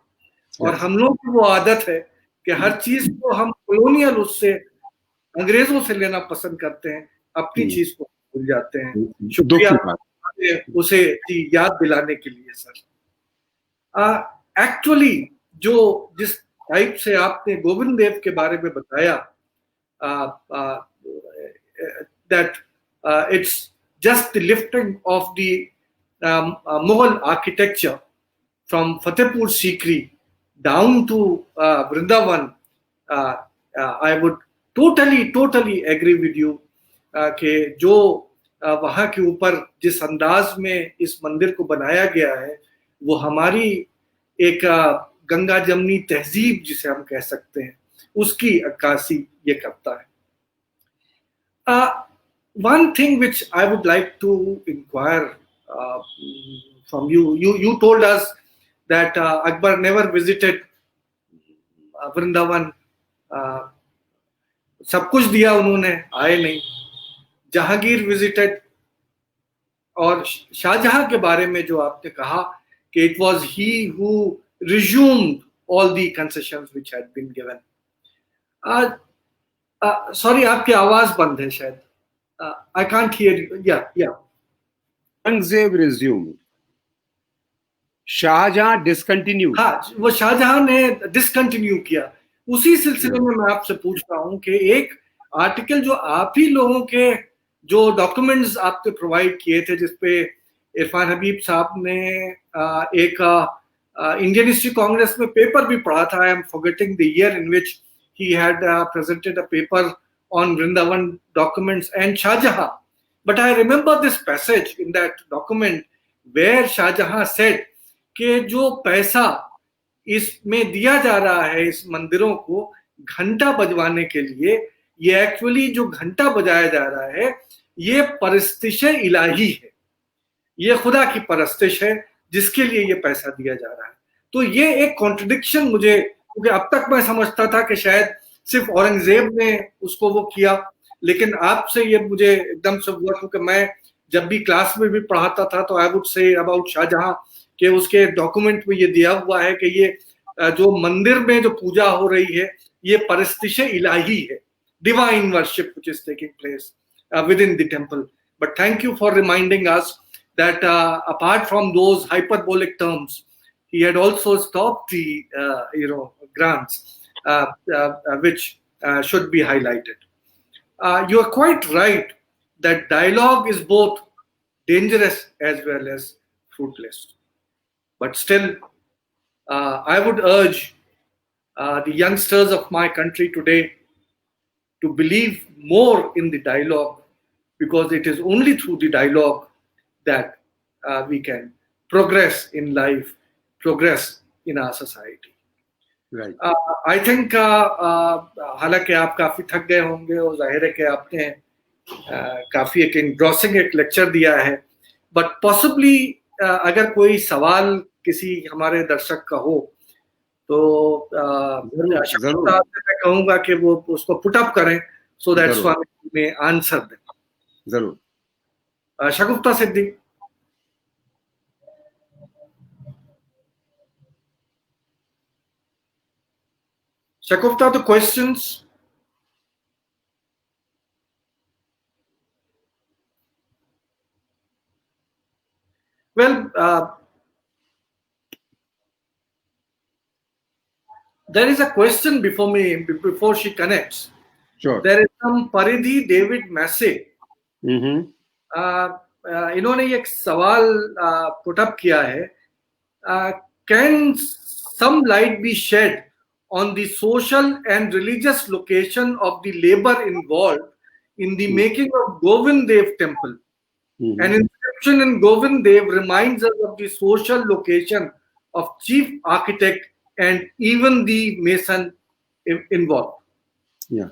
और हम लोग की वो आदत है कि हर चीज को हम कॉलोनियल उससे अंग्रेजों से लेना पसंद करते हैं, अपनी चीज को भूल जाते हैं. शुक्रिया उसे याद दिलाने के लिए सर. एक्चुअली जो जिस टाइप से आपने गोविंद देव के बारे में बताया, that it's just the lifting of the Mughal architecture from Fatehpur Sikri down to Vrindavan. I would totally agree with you कि जो वहाँ के ऊपर जिस अंदाज में इस मंदिर को बनाया गया है, वो हमारी एक गंगा जमनी तहजीब जिसे हम कह सकते हैं, उसकी अक्कासी ये करता है. One thing which I would like to inquire from you, you told us that Akbar never visited Vrindavan. सब कुछ दिया उन्होंने, आए नहीं. जहांगीर विजिटेड, और शाहजहां के बारे में जो आपने कहा कि it was he who resumed all the concessions which had been given. Sorry, आपकी आवाज बंद है शायद. I can't hear you. Yeah. Aurangzeb resumed. Shahjahan discontinue, हाँ, वो शाहजहां ने डिसकंटिन्यू किया। उसी सिलसिले में मैं आपसे पूछ रहा हूँ कि एक आर्टिकल जो आप ही लोगों के जो डॉक्यूमेंट्स आपने प्रोवाइड किए थे, जिसपे इरफान हबीब साहब ने एक इंडियन हिस्ट्री कांग्रेस में पेपर भी पढ़ा था। I am forgetting the year in which he had presented a paper on Vrindavan documents and Shahjahan, but I remember this passage in that document where Shahjahan said कि जो पैसा इसमें दिया जा रहा है इस मंदिरों को घंटा बजवाने के लिए, ये एक्चुअली जो घंटा बजाया जा रहा है ये परस्तिश इलाही है, ये खुदा की परस्तिश है जिसके लिए ये पैसा दिया जा रहा है। तो ये एक कॉन्ट्रडिक्शन मुझे, क्योंकि अब तक मैं समझता था कि शायद सिर्फ औरंगजेब ने उसको वो किया, लेकिन आपसे ये मुझे एकदम से हुआ, क्योंकि मैं जब भी क्लास में भी पढ़ाता था तो I would say about Shahjahan कि उसके डॉक्यूमेंट में ये दिया हुआ है कि ये जो मंदिर में जो पूजा हो रही है ये परस्तिश इलाही है, divine worship which is taking place with in the temple. But thank you for reminding us that apart from those hyperbolic terms, he had also stopped the grants which should be highlighted. You are quite right that dialogue is both dangerous as well as fruitless. But still, I would urge the youngsters of my country today to believe more in the dialogue, because it is only through the dialogue that we can progress in life, progress in our society. Right. I think हालांकि आप काफी थक गए होंगे और जाहिर है कि आपने काफी एक engrossing एक लेक्चर दिया है, बट पॉसिबली अगर कोई सवाल किसी हमारे दर्शक का हो तो मैं कहूंगा कि वो उसको पुट अप करें, सो दैट स्वामी में आंसर दें। जरूर। शगुफ्ता Siddiqui. Shagufta, the questions? Well, there is a question before she connects. Sure. There is some Paridhi David Massey. इन्होंने एक सवाल पुट अप किया है, can some light be shed on the social and religious location of the labor involved in the making of Govind Dev temple? An inscription in Govind Dev reminds us of the social location of chief architect and even the mason involved. Yeah.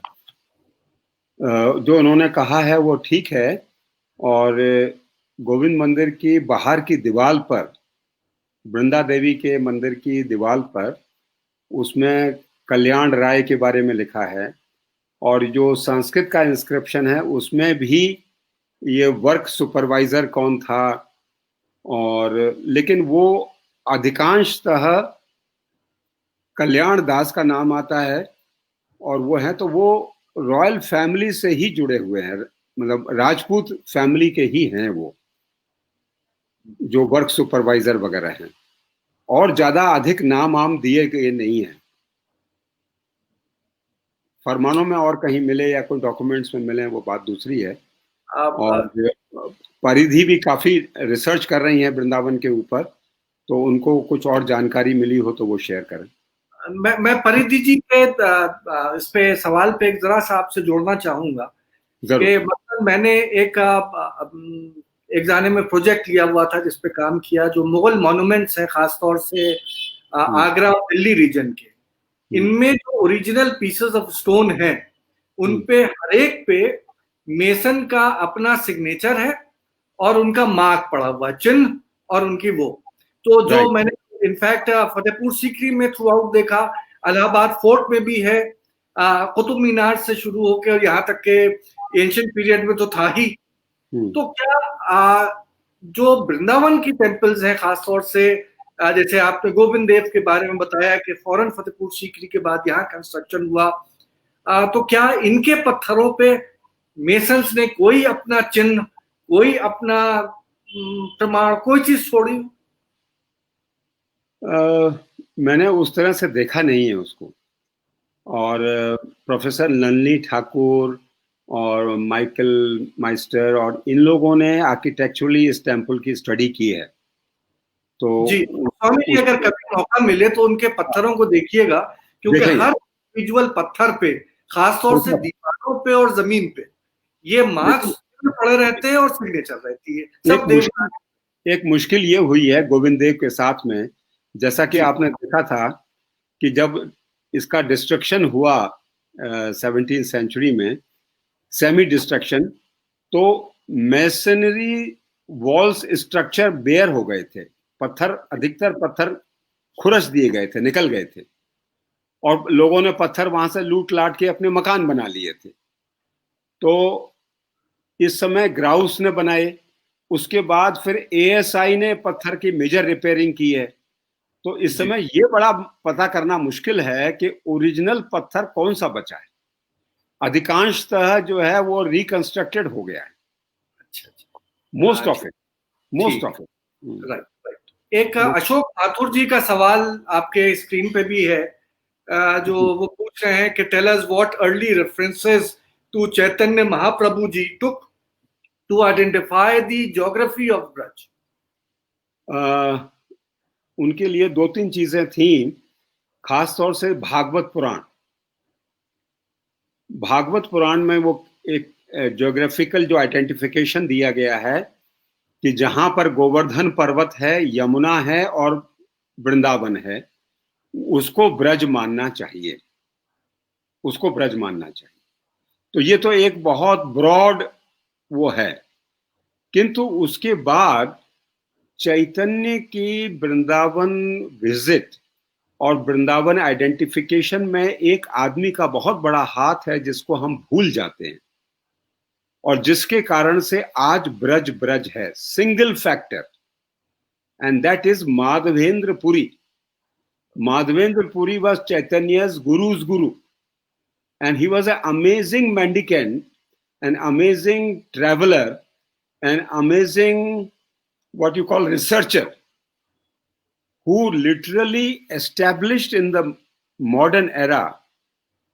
जो उन्होंने कहा है वो ठीक है, और गोविंद मंदिर की बाहर की दीवार पर, वृंदा देवी के मंदिर की दीवार पर, उसमें कल्याण राय के बारे में लिखा है, और जो संस्कृत का इंस्क्रिप्शन है उसमें भी ये वर्क सुपरवाइजर कौन था, और लेकिन वो अधिकांशतः कल्याण दास का नाम आता है, और वो है तो वो रॉयल फैमिली से ही जुड़े हुए हैं, मतलब राजपूत फैमिली के ही हैं वो, जो वर्क सुपरवाइजर वगैरह हैं, और ज्यादा अधिक नाम आम दिए गए नहीं हैं। फरमानों में और कहीं मिले या कोई डॉक्यूमेंट्स में मिले वो बात दूसरी है। और परिधि भी काफी रिसर्च कर रही हैं वृंदावन के ऊपर, तो उनको कुछ और जानकारी मिली हो तो वो शेयर करें। मैं परिधि जी के इस पे सवाल पे एक जरा सा आपसे जोड़ना चाहूंगा कि मतलब मैंने एक जाने में प्रोजेक्ट लिया हुआ था जिस पे काम किया, जो मुगल मॉन्यूमेंट्स है खासतौर से आगरा और दिल्ली रीजन के, इनमें जो ओरिजिनल पीसेस ऑफ स्टोन हैं उन पे हर एक पे मेसन का अपना सिग्नेचर है और उनका मार्क पड़ा हुआ चिन्ह और उनकी वो, तो जो मैंने इनफैक्ट फतेहपुर सीकरी में थ्रू आउट देखा, इलाहाबाद फोर्ट में भी है, कुतुब मीनार से शुरू होकर और यहाँ तक के एंशिएंट पीरियड में तो था ही। तो क्या जो वृंदावन की टेम्पल्स हैं खासतौर से जैसे आपने गोविंद देव के बारे में बताया कि फौरन फतेहपुर सीकरी के बाद यहाँ कंस्ट्रक्शन हुआ, तो क्या इनके पत्थरों पे मेसन्स ने कोई अपना चिन्ह, कोई अपना प्रमाण, कोई चीज छोड़ी? मैंने उस तरह से देखा नहीं है उसको। और प्रोफेसर नलिनी ठाकुर और माइकल माइस्टर और इन लोगों ने आर्किटेक्चुरली इस टेम्पल की स्टडी की है। तो जी, स्वामी जी उस अगर कभी मौका मिले तो उनके पत्थरों को देखिएगा, क्योंकि देखेंगे। हर इंडिविजुअल पत्थर पे, खासतौर से दीवारों पे और जमीन पे, ये लेकिन मार्क्स पड़े रहते हैं और सिग्नेचर रहती है एक सब मुश्किल देवदार। एक मुश्किल ये हुई है गोविंद देव के साथ में, जैसा कि जी आपने देखा था कि जब इसका डिस्ट्रक्शन हुआ 17th सेंचुरी में, सेमी डिस्ट्रक्शन, तो मेसनरी वॉल्स स्ट्रक्चर बेयर हो गए थे। पत्थर, अधिकतर पत्थर खुरच दिए गए थे, निकल गए थे, और लोगों ने पत्थर वहां से लूट लाट के अपने मकान बना लिए थे। तो इस समय ग्राउस ने बनाए, उसके बाद फिर एएसआई ने पत्थर की मेजर रिपेयरिंग की है। तो इस जी। समय ये बड़ा पता करना मुश्किल है कि ओरिजिनल पत्थर कौन सा बचा है। अधिकांशतः जो है वो रिकंस्ट्रक्टेड हो गया है, अच्छा अच्छा। मोस्ट ऑफ ठीक। इट, मोस्ट ठीक ऑफ इट। है। Right right. एक अशोक माथुर जी का सवाल आपके स्क्रीन पे भी है, जो वो पूछ रहे हैं कि tell us what early references to Chaitanya Mahaprabhu ji took to identify the geography of Braj. उनके लिए दो तीन चीजें थी, खास तौर से भागवत पुराण। भागवत पुराण में वो एक ज्योग्राफिकल जो आइडेंटिफिकेशन दिया गया है कि जहां पर गोवर्धन पर्वत है, यमुना है और वृंदावन है, उसको ब्रज मानना चाहिए, उसको ब्रज मानना चाहिए। तो ये तो एक बहुत ब्रॉड वो है। किंतु उसके बाद चैतन्य की वृंदावन विजिट और वृंदावन आइडेंटिफिकेशन में एक आदमी का बहुत बड़ा हाथ है जिसको हम भूल जाते हैं, और जिसके कारण से आज ब्रज ब्रज है। Single factor, and that is Madhavendra Puri. Madhavendra Puri was Chaitanya's guru's guru, and he was an amazing mendicant, an amazing traveler, an amazing what you call researcher, who literally established in the modern era,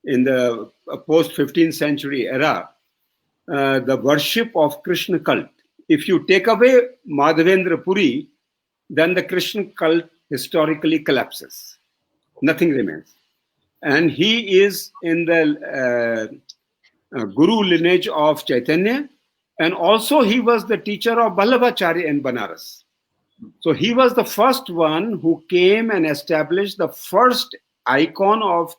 in the post 15th century era, the worship of Krishna cult. If you take away Madhavendra Puri, then the Krishna cult historically collapses. Nothing remains. And he is in the guru lineage of Chaitanya, and also he was the teacher of Vallabhacharya in Banaras. So he was the first one who came and established the first icon of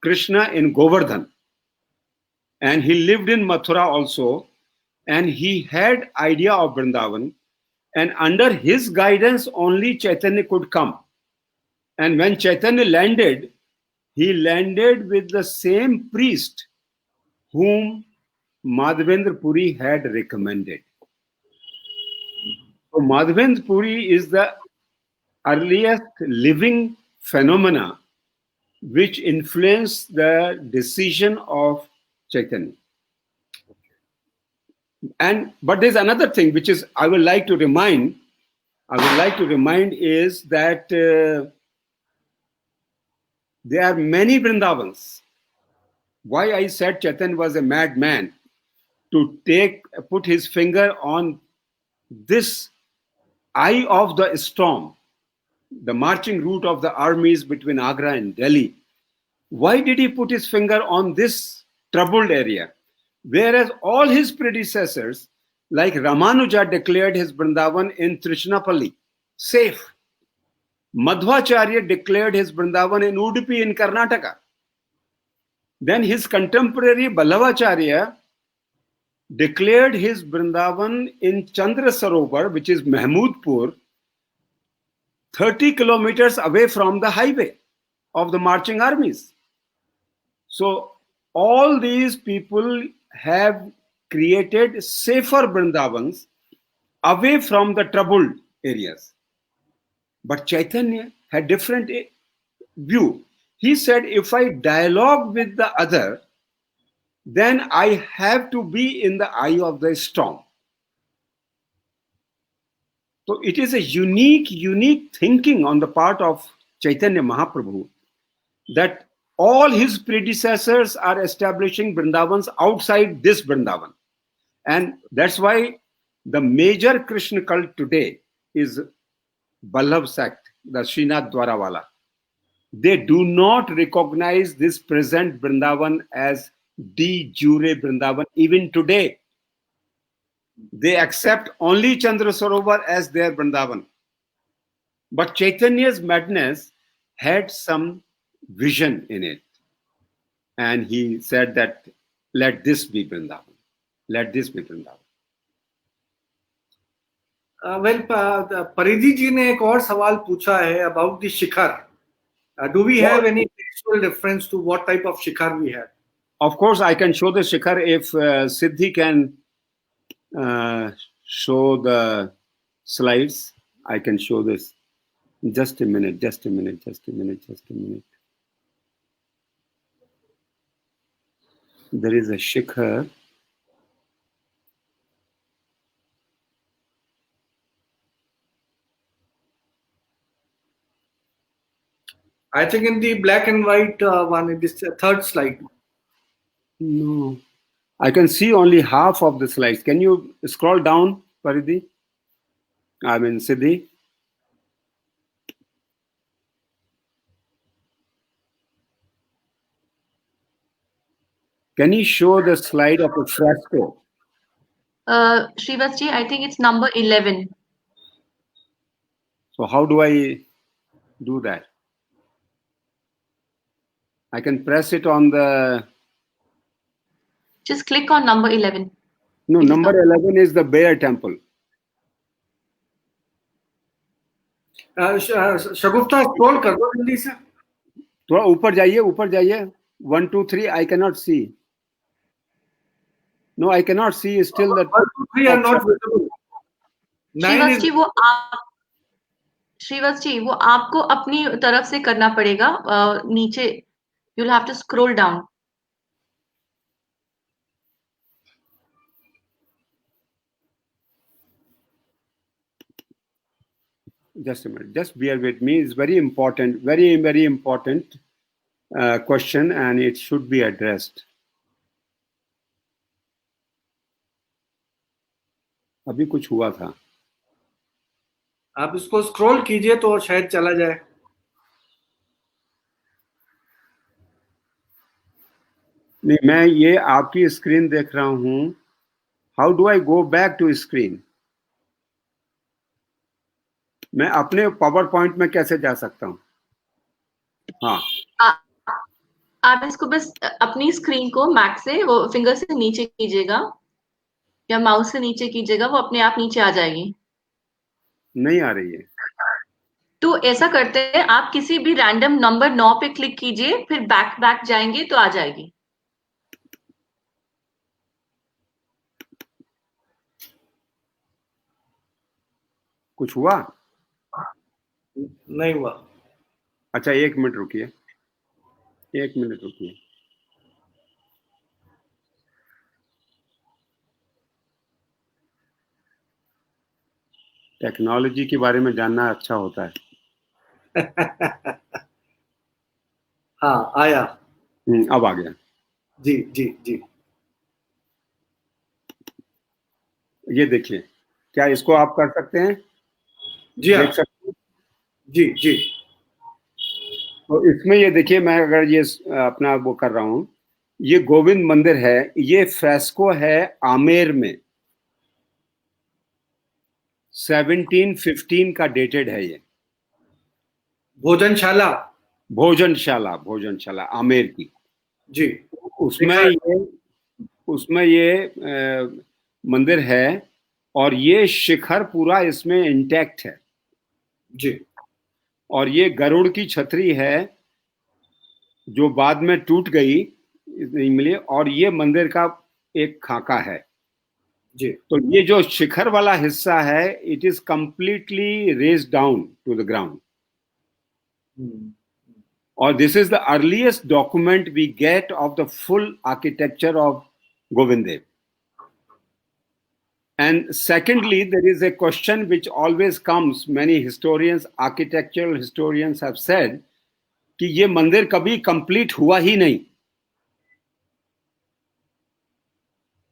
Krishna in Govardhan. And he lived in Mathura also, and he had idea of Vrindavan, and under his guidance only Chaitanya could come. And when Chaitanya landed, he landed with the same priest whom Madhavendra Puri had recommended. So Madhavendra Puri is the earliest living phenomena which influenced the decision of Chaitanya. But there's another thing which is I would like to remind is that there are many Vrindavans. Why I said Chaitanya was a madman to put his finger on this eye of the storm, the marching route of the armies between Agra and Delhi. Why did he put his finger on this troubled area? Whereas all his predecessors, like Ramanuja, declared his Vrindavan in Trichinapalli safe. Madhvacharya declared his Vrindavan in Udupi in Karnataka. Then his contemporary Ballavacharya declared his Vrindavan in Chandra Sarovar, which is Mahmudpur, 30 kilometers away from the highway of the marching armies. So all these people have created safer Vrindavans away from the troubled areas. But Chaitanya had different view. He said, if I dialogue with the other, then I have to be in the eye of the storm. So it is a unique thinking on the part of Chaitanya Mahaprabhu that all his predecessors are establishing Vrindavans outside this Vrindavan. And that's why the major Krishna cult today is Vallabh sect, the Srinath Dwarawala. They do not recognize this present Vrindavan as de jure Vrindavan even today. They accept only Chandra Sarovar as their Vrindavan. But Chaitanya's madness had some vision in it. And he said that, let this be Vrindavan. Let this be Vrindavan. परिधि जी ने एक और सवाल पूछा है about the Shikhar. Do we have any textual reference to what type of shikhar we have? Of course, I can show the shikhar if Siddhi can show the slides. I can show this. Just a minute. There is a shikhar. I think in the black and white one, in this third slide. No, I can see only half of the slides. Can you scroll down, Paridhi? I mean, Siddhi. Can you show the slide of a fresco? Srivastji, I think it's number 11. So how do I do that? I can press it on the... Just click on number 11. No, number 11 is the Bear Temple. Shagufta scroll कर दो जल्दी से. थोड़ा ऊपर जाइए. 1, 2, 3. I cannot see. No, I cannot see. Still that 1, 2, 3 are not visible. 9 is... Srivatsa जी वो आपको अपनी तरफ से करना पड़ेगा. नीचे you'll have to scroll down. Just a minute. Just bear with me. It's very important, very important question, and it should be addressed. अभी कुछ हुआ था. आप इसको स्क्रॉल कीजिए तो शायद चला जाए. नहीं, मैं ये आपकी स्क्रीन देख रहा हूं. How do I go back to screen? मैं अपने पावर पॉइंट में कैसे जा सकता हूं? हाँ, आप इसको बस अपनी स्क्रीन को मैक से वो फिंगर से नीचे कीजिएगा या माउस से नीचे कीजिएगा, वो अपने आप नीचे आ जाएगी. नहीं आ रही है. तो ऐसा करते हैं, आप किसी भी रैंडम नंबर 9 पे क्लिक कीजिए, फिर बैक जाएंगे तो आ जाएगी. कुछ हुआ? नहीं हुआ. अच्छा, 1 मिनट रुकिए. टेक्नोलॉजी के बारे में जानना अच्छा होता है. हाँ, आया. अब आ गया. जी. ये देखिए, क्या इसको आप कर सकते हैं? जी हाँ. देख सकते हैं? जी. तो इसमें ये देखिए, मैं अगर ये अपना वो कर रहा हूं, ये गोविंद मंदिर है. ये फ्रेस्को है आमेर में. 1715 का डेटेड है. ये भोजनशाला आमेर की. जी. उसमें ये मंदिर है और ये शिखर पूरा इसमें इंटैक्ट है. जी. और ये गरुड़ की छतरी है जो बाद में टूट गई, नहीं मिली. और ये मंदिर का एक खाका है. जी. तो ये जो शिखर वाला हिस्सा है, it is completely razed down to the ground. और this is the earliest document we get of the full architecture of Govind Dev. And secondly, there is a question which always comes. Many historians, architectural historians have said कि ये मंदिर कभी complete हुआ ही नहीं,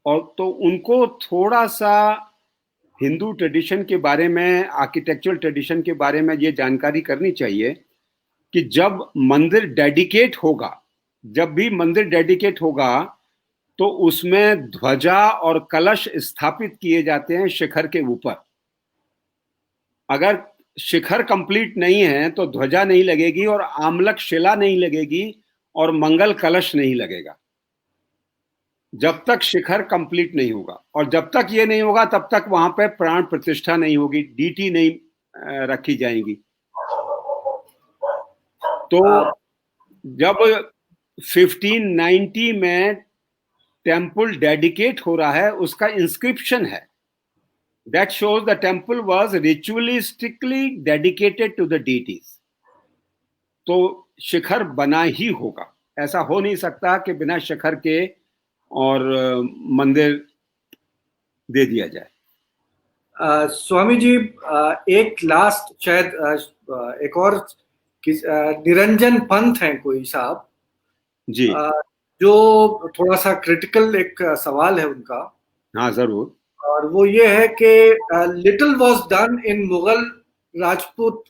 और तो उनको थोड़ा सा हिंदू ट्रेडिशन के बारे में, आर्किटेक्चरल ट्रेडिशन के बारे में ये जानकारी करनी चाहिए कि जब मंदिर डेडिकेट होगा, जब भी मंदिर डेडिकेट होगा, तो उसमें ध्वजा और कलश स्थापित किए जाते हैं शिखर के ऊपर। अगर शिखर कंप्लीट नहीं है तो ध्वजा नहीं लगेगी और आमलक शिला नहीं लगेगी और मंगल कलश नहीं लगेगा, जब तक शिखर कंप्लीट नहीं होगा। और जब तक ये नहीं होगा तब तक वहां पे प्राण प्रतिष्ठा नहीं होगी, डीटी नहीं रखी जाएगी। तो जब 1590 में टेम्पल डेडिकेट हो रहा है, उसका इंस्क्रिप्शन है that shows the temple was ritualistically dedicated to the deities. तो शिखर बना ही होगा, ऐसा हो नहीं सकता कि बिना शिखर के और मंदिर दे दिया जाए। स्वामी जी, एक लास्ट शायद एक और निरंजन पंथ है कोई साहब जी, जो थोड़ा सा क्रिटिकल एक सवाल है उनका। हाँ जरूर। और वो ये है कि little was done in Mughal Rajput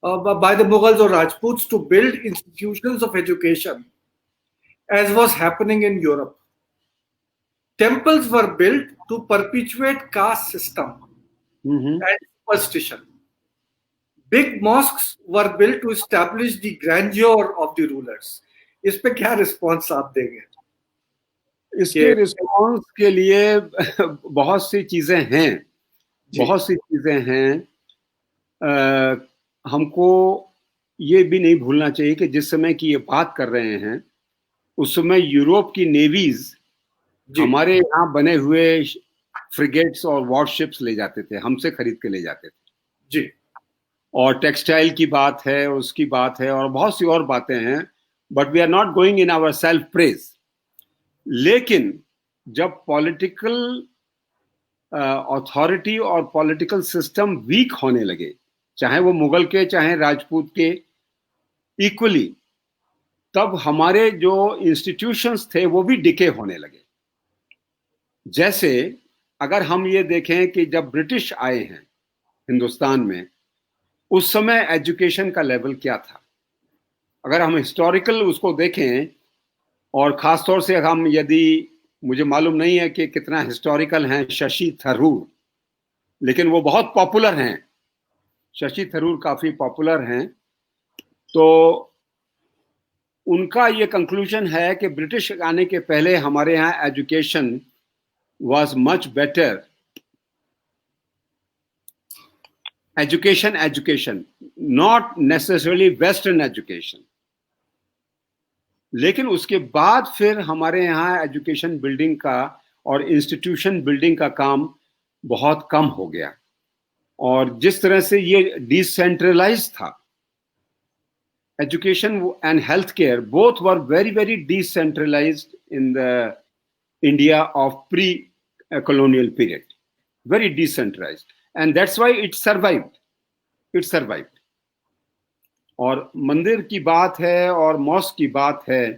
by the Mughals or Rajputs to build institutions of education as was happening in Europe. Temples were built to perpetuate caste system and superstition. Big mosques were built to establish the grandeur of the rulers. इस पे क्या response आप देंगे? इसके response के लिए बहुत सी चीजें हैं, बहुत सी चीजें हैं। हमको ये भी नहीं भूलना चाहिए कि जिस समय की ये बात कर रहे हैं उस समय यूरोप की नेवीज हमारे यहाँ बने हुए फ्रिगेट्स और वॉरशिप्स ले जाते थे, हमसे खरीद के ले जाते थे जी। और टेक्सटाइल की बात है, उसकी बात है और बहुत सी और बातें हैं, but we are not going in our self praise. लेकिन जब पॉलिटिकल अथॉरिटी और पॉलिटिकल सिस्टम वीक होने लगे, चाहे वो मुगल के चाहे राजपूत के इक्वली, तब हमारे जो इंस्टीट्यूशंस थे वो भी डिके होने लगे। जैसे अगर हम ये देखें कि जब ब्रिटिश आए हैं हिंदुस्तान में, उस समय एजुकेशन का लेवल क्या था। अगर हम हिस्टोरिकल उसको देखें, और खासतौर से हम यदि, मुझे मालूम नहीं है कि कितना हिस्टोरिकल हैं शशि थरूर, लेकिन वो बहुत पॉपुलर हैं, शशि थरूर काफी पॉपुलर हैं। तो उनका ये कंक्लूजन है कि ब्रिटिश आने के पहले हमारे यहाँ education was much better. Education not necessarily western education, लेकिन उसके बाद फिर हमारे यहाँ एजुकेशन बिल्डिंग का और इंस्टीट्यूशन बिल्डिंग का काम बहुत कम हो गया। और जिस तरह से ये डिसेंट्रलाइज था, education and health care both were very very decentralised in the India of pre colonial period, very decentralized, and that's why it survived. और मंदिर की बात है और मॉस्क की बात है,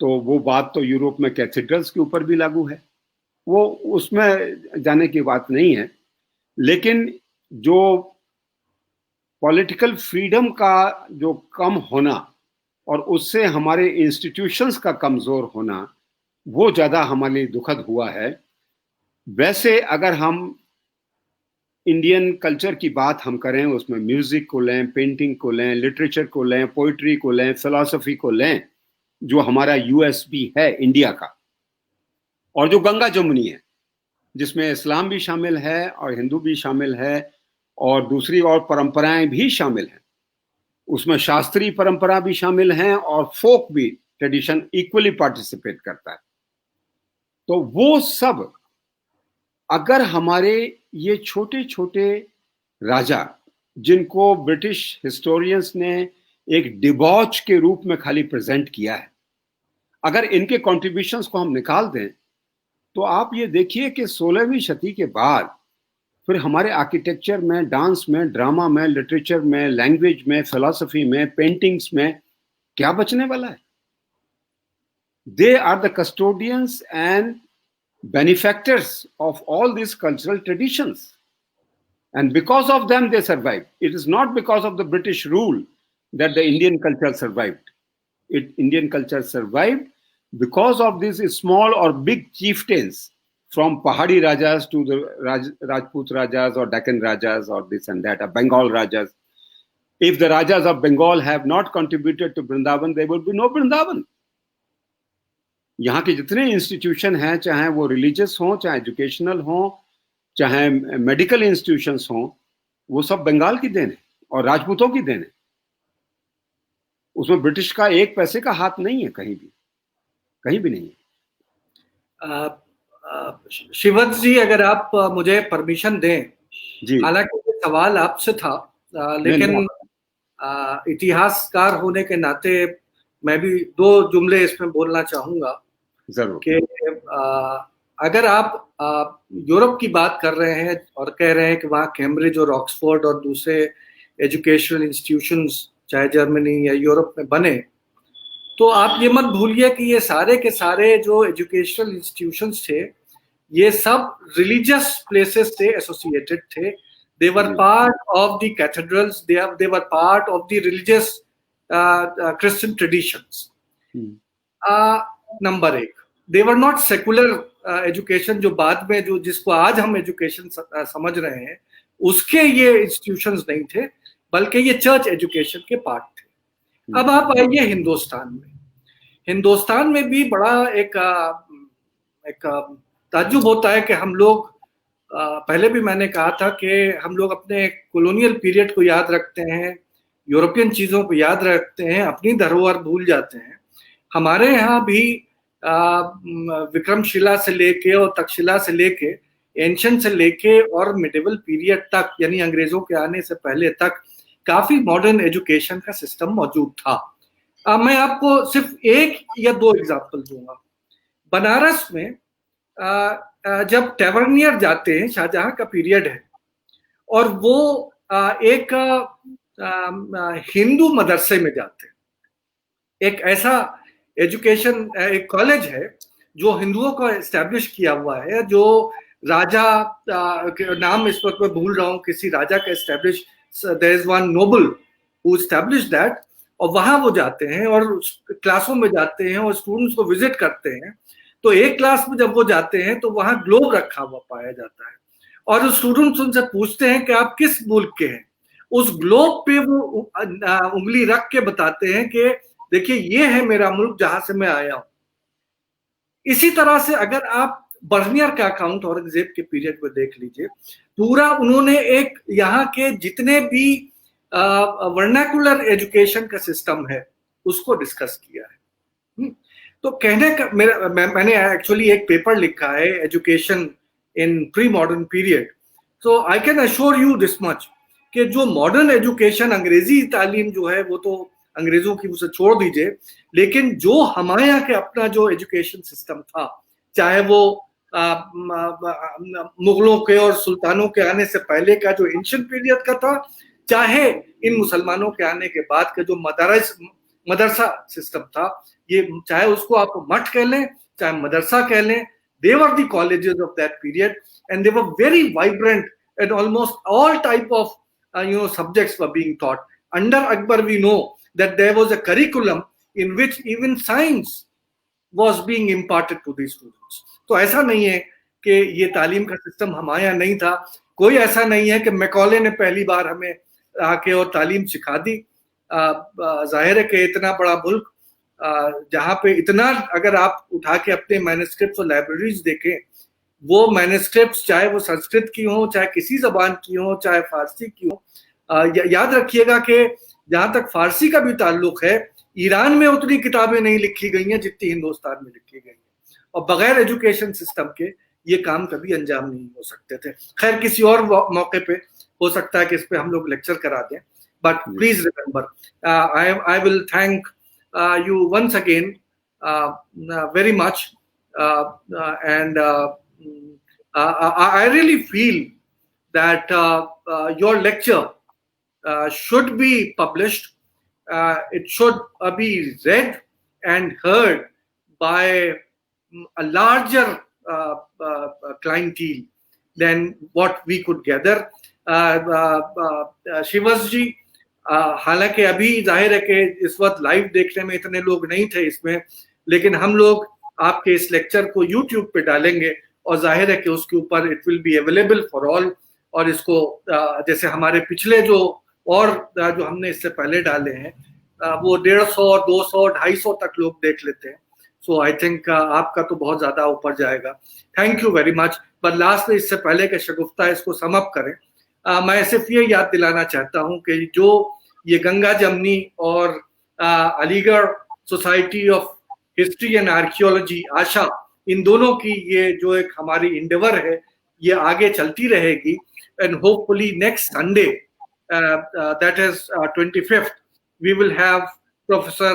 तो वो बात तो यूरोप में कैथेड्रल्स के ऊपर भी लागू है, वो उसमें जाने की बात नहीं है। लेकिन जो पॉलिटिकल फ्रीडम का जो कम होना और उससे हमारे इंस्टीट्यूशंस का कमजोर होना, वो ज्यादा हमारे लिए दुखद हुआ है। वैसे अगर हम इंडियन कल्चर की बात हम करें, उसमें म्यूजिक को लें, पेंटिंग को लें, लिटरेचर को लें, पोइट्री को लें, फिलॉसफी को लें, जो हमारा यूएसपी है इंडिया का, और जो गंगा जमुनी है, जिसमें इस्लाम भी शामिल है और हिंदू भी शामिल है और दूसरी और परंपराएं भी शामिल हैं, उसमें शास्त्रीय परंपरा भी शामिल हैं और फोक भी ट्रेडिशन इक्वली पार्टिसिपेट करता है। तो वो सब अगर हमारे ये छोटे छोटे राजा, जिनको ब्रिटिश हिस्टोरियंस ने एक डिबॉच के रूप में खाली प्रेजेंट किया है, अगर इनके कॉन्ट्रीब्यूशंस को हम निकाल दें तो आप ये देखिए कि 16वीं शती के बाद फिर हमारे आर्किटेक्चर में, डांस में, ड्रामा में, लिटरेचर में, लैंग्वेज में, फिलॉसफी में, पेंटिंग्स में क्या बचने वाला है? They are the custodians and benefactors of all these cultural traditions, and because of them they survived. It is not because of the British rule that the Indian culture survived. Indian culture survived because of these small or big chieftains, from Pahadi Rajas to the Rajput Rajas or Deccan Rajas or this and that, or Bengal Rajas. If the Rajas of Bengal have not contributed to Vrindavan, there would be no Vrindavan. यहाँ के जितने institution हैं, चाहे वो religious हों, चाहे educational हों, चाहे मेडिकल इंस्टीट्यूशंस हों, वो सब बंगाल की देन है और राजपूतों की देन है। उसमें ब्रिटिश का एक पैसे का हाथ नहीं है, कहीं भी नहीं है। शिवत जी, अगर आप मुझे परमिशन दें, हालांकि ये सवाल आपसे था, लेकिन इतिहासकार होने के नाते मैं भी 2 जुमले इसमें बोलना चाहूंगा कि अगर आप यूरोप की बात कर रहे हैं और कह रहे हैं कि वहाँ कैम्ब्रिज और ऑक्सफोर्ड और दूसरे एजुकेशनल इंस्टीट्यूशंस चाहे जर्मनी या यूरोप में बने, तो आप ये मत भूलिए कि ये सारे के सारे जो एजुकेशनल इंस्टीट्यूशंस थे, ये सब रिलीजियस प्लेसेस से एसोसिएटेड थे। They were part of the cathedrals, they were part of the religious Christian traditions. Number 1, they were not secular education, जो बाद में जिसको आज हम एजुकेशन समझ रहे हैं, उसके ये इंस्टीट्यूशंस नहीं थे, बल्कि ये चर्च एजुकेशन के पार्ट थे। अब आप आइए हिंदुस्तान में भी बड़ा एक ताज्जुब होता है कि हम लोग, पहले भी मैंने कहा था कि हम लोग अपने कॉलोनियल पीरियड को याद रखते हैं, यूरोपियन चीजों को याद रखते हैं, अपनी धरोहर भूल जाते हैं। हमारे यहाँ भी विक्रमशिला से लेके और तक्षशिला से लेके, एंशियंट से लेके और मिडिवल पीरियड तक, यानी अंग्रेजों के आने से पहले तक काफी मॉडर्न एजुकेशन का सिस्टम मौजूद था। मैं आपको सिर्फ 1 या 2 एग्जाम्पल दूंगा। बनारस में जब टैवर्नियर जाते हैं, शाहजहां का पीरियड है, और वो एक हिंदू मदरसे में जाते हैं। एक ऐसा एजुकेशन, एक कॉलेज है जो हिंदुओं का एस्टैब्लिश किया हुआ है, जो राजा नाम इस वक्त मैं भूल रहा हूँ, किसी राजा का establish, there is one noble who establish that, और वहां वो जाते हैं और क्लासों में जाते हैं और स्टूडेंट्स को विजिट करते हैं। तो एक क्लास में जब वो जाते हैं तो वहां ग्लोब रखा हुआ पाया जाता है, और स्टूडेंट्स उनसे पूछते हैं कि आप किस मुल्क के हैं। उस ग्लोब पे वो उंगली रख के बताते हैं कि देखिए ये है मेरा मुल्क जहां से मैं आया हूं। इसी तरह से अगर आप बर्नियर का अकाउंट औरंगजेब के पीरियड में देख लीजिए, पूरा उन्होंने एक यहाँ के जितने भी वर्नाकुलर एजुकेशन का सिस्टम है उसको डिस्कस किया है। तो कहने का मैंने एक्चुअली एक पेपर लिखा है, education in pre modern period. So I can assure you this much कि जो मॉडर्न एजुकेशन, अंग्रेजी तालीम जो है, वो तो अंग्रेजों की उसे छोड़ दीजिए, लेकिन जो हमारे यहाँ के अपना जो एजुकेशन सिस्टम था, चाहे वो मुगलों के और सुल्तानों के आने से पहले का जो एंशिएंट पीरियड का था, चाहे इन मुसलमानों के आने के बाद का जो मदरसा सिस्टम था, ये चाहे उसको आप मठ कह लें, चाहे मदरसा कह लें, they were the colleges of that period, and they were very vibrant, and almost all type of subjects were being taught. Under Akbar, we know that there was a curriculum in which even science was being imparted to these students. तो ऐसा नहीं है कि ये तालीम का system हमारे यहाँ नहीं था। कोई ऐसा नहीं है कि मैकॉले ने पहली बार हमें आके और तालीम सिखा दी। जाहिर है कि इतना बड़ा मुल्क, जहाँ पे इतना, अगर आप उठा के अपने मैन्युस्क्रिप्ट्स और लाइब्रेरीज देखें, वो मैन्युस्क्रिप्ट्स चाहे वो संस्कृत की हो, चाहे किसी जबान की हो, चाहे फारसी की हो, याद रखिएगा कि जहां तक फारसी का भी ताल्लुक है, ईरान में उतनी किताबें नहीं लिखी गई हैं जितनी हिंदुस्तान में लिखी गई हैं, और बगैर एजुकेशन सिस्टम के ये काम कभी अंजाम नहीं हो सकते थे। खैर, किसी और मौके पे हो सकता है कि इस पे हम लोग लेक्चर करा दें, but please remember, I will thank you once again very much and I really feel that your lecture should be published. It should be read and heard by a larger clientele than what we could gather. शिवस जी, हालांकि अभी जाहिर है कि इस वक्त live देखने में इतने लोग नहीं थे इसमें, लेकिन हम लोग आपके इस लेक्चर को YouTube पे डालेंगे और जाहिर है कि उसके ऊपर it will be available for all. और इसको जैसे हमारे पिछले जो हमने इससे पहले डाले हैं वो 150, 200, 250 तक लोग देख लेते हैं। सो आई थिंक आपका तो बहुत ज्यादा ऊपर जाएगा। Thank you very much. But last में इससे पहले कि शगुफ्ता इसको सम अप करें, मैं सिर्फ ये याद दिलाना चाहता हूं कि जो ये गंगा जमनी और Aligarh society of history and archaeology Asha, इन दोनों की ये जो एक हमारी इंडेवर है ये आगे चलती रहेगी। And hopefully next Sunday, that is 25th, we will have Professor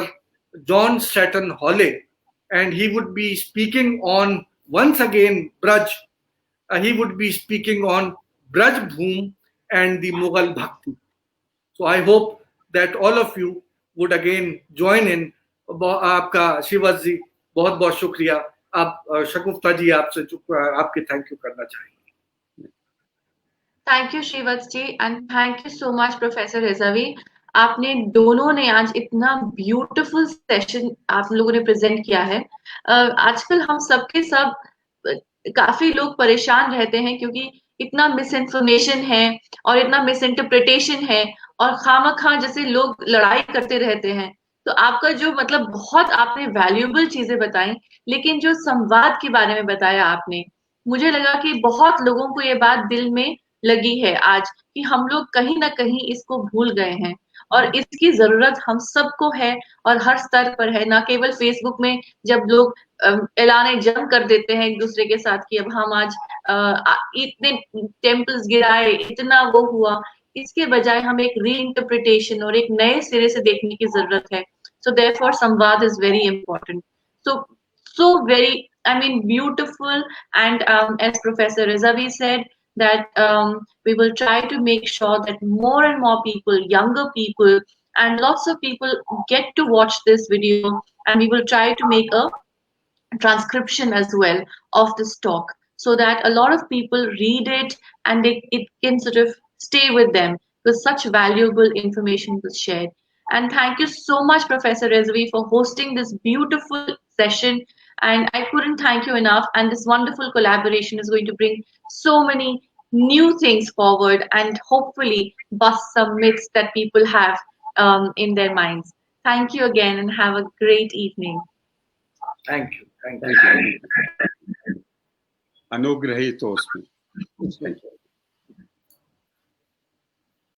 John Stratton Holley, and he would be speaking on, once again, Braj. He would be speaking on Braj Bhoom and the Mughal Bhakti. So I hope that all of you would again join in. आपका शिवस जी बहुत बहुत शुक्रिया। आप शगुफ्ता जी आपसे आपके thank you करना चाहेंगे। Thank you Shrivatsa ji, and thank you so much professor Rizvi. आपने दोनों ने आज इतना ब्यूटीफुल सेशन आप लोगों ने प्रेजेंट किया है। आजकल हम सबके सब काफी लोग परेशान रहते हैं क्योंकि इतना मिस इन्फॉर्मेशन है और इतना मिस इंटरप्रिटेशन है और खामखा जैसे लोग लड़ाई करते रहते हैं। तो आपका जो मतलब बहुत आपने वैल्यूएबल चीजें बताई, लेकिन जो संवाद के बारे में बताया आपने, मुझे लगा कि बहुत लोगों को ये बात दिल में लगी है आज कि हम लोग कहीं ना कहीं इसको भूल गए हैं और इसकी जरूरत हम सबको है और हर स्तर पर है। ना केवल फेसबुक में जब लोग ऐलान जंग कर देते हैं एक दूसरे के साथ कि अब हम आज इतने टेम्पल्स गिराए, इतना वो हुआ, इसके बजाय हम एक री इंटरप्रिटेशन और एक नए सिरे से देखने की जरूरत है। सो देयरफॉर संवाद is very important. So very, I mean, beautiful. And as Professor Rizavi said, that we will try to make sure that more and more people, younger people, and lots of people get to watch this video, and we will try to make a transcription as well of this talk so that a lot of people read it and it can sort of stay with them because such valuable information was shared. And thank you so much, Professor Rizvi, for hosting this beautiful session. And I couldn't thank you enough. And this wonderful collaboration is going to bring so many new things forward and hopefully bust some myths that people have in their minds. Thank you again and have a great evening. Thank you. अनुग्रहितोऽस्मि।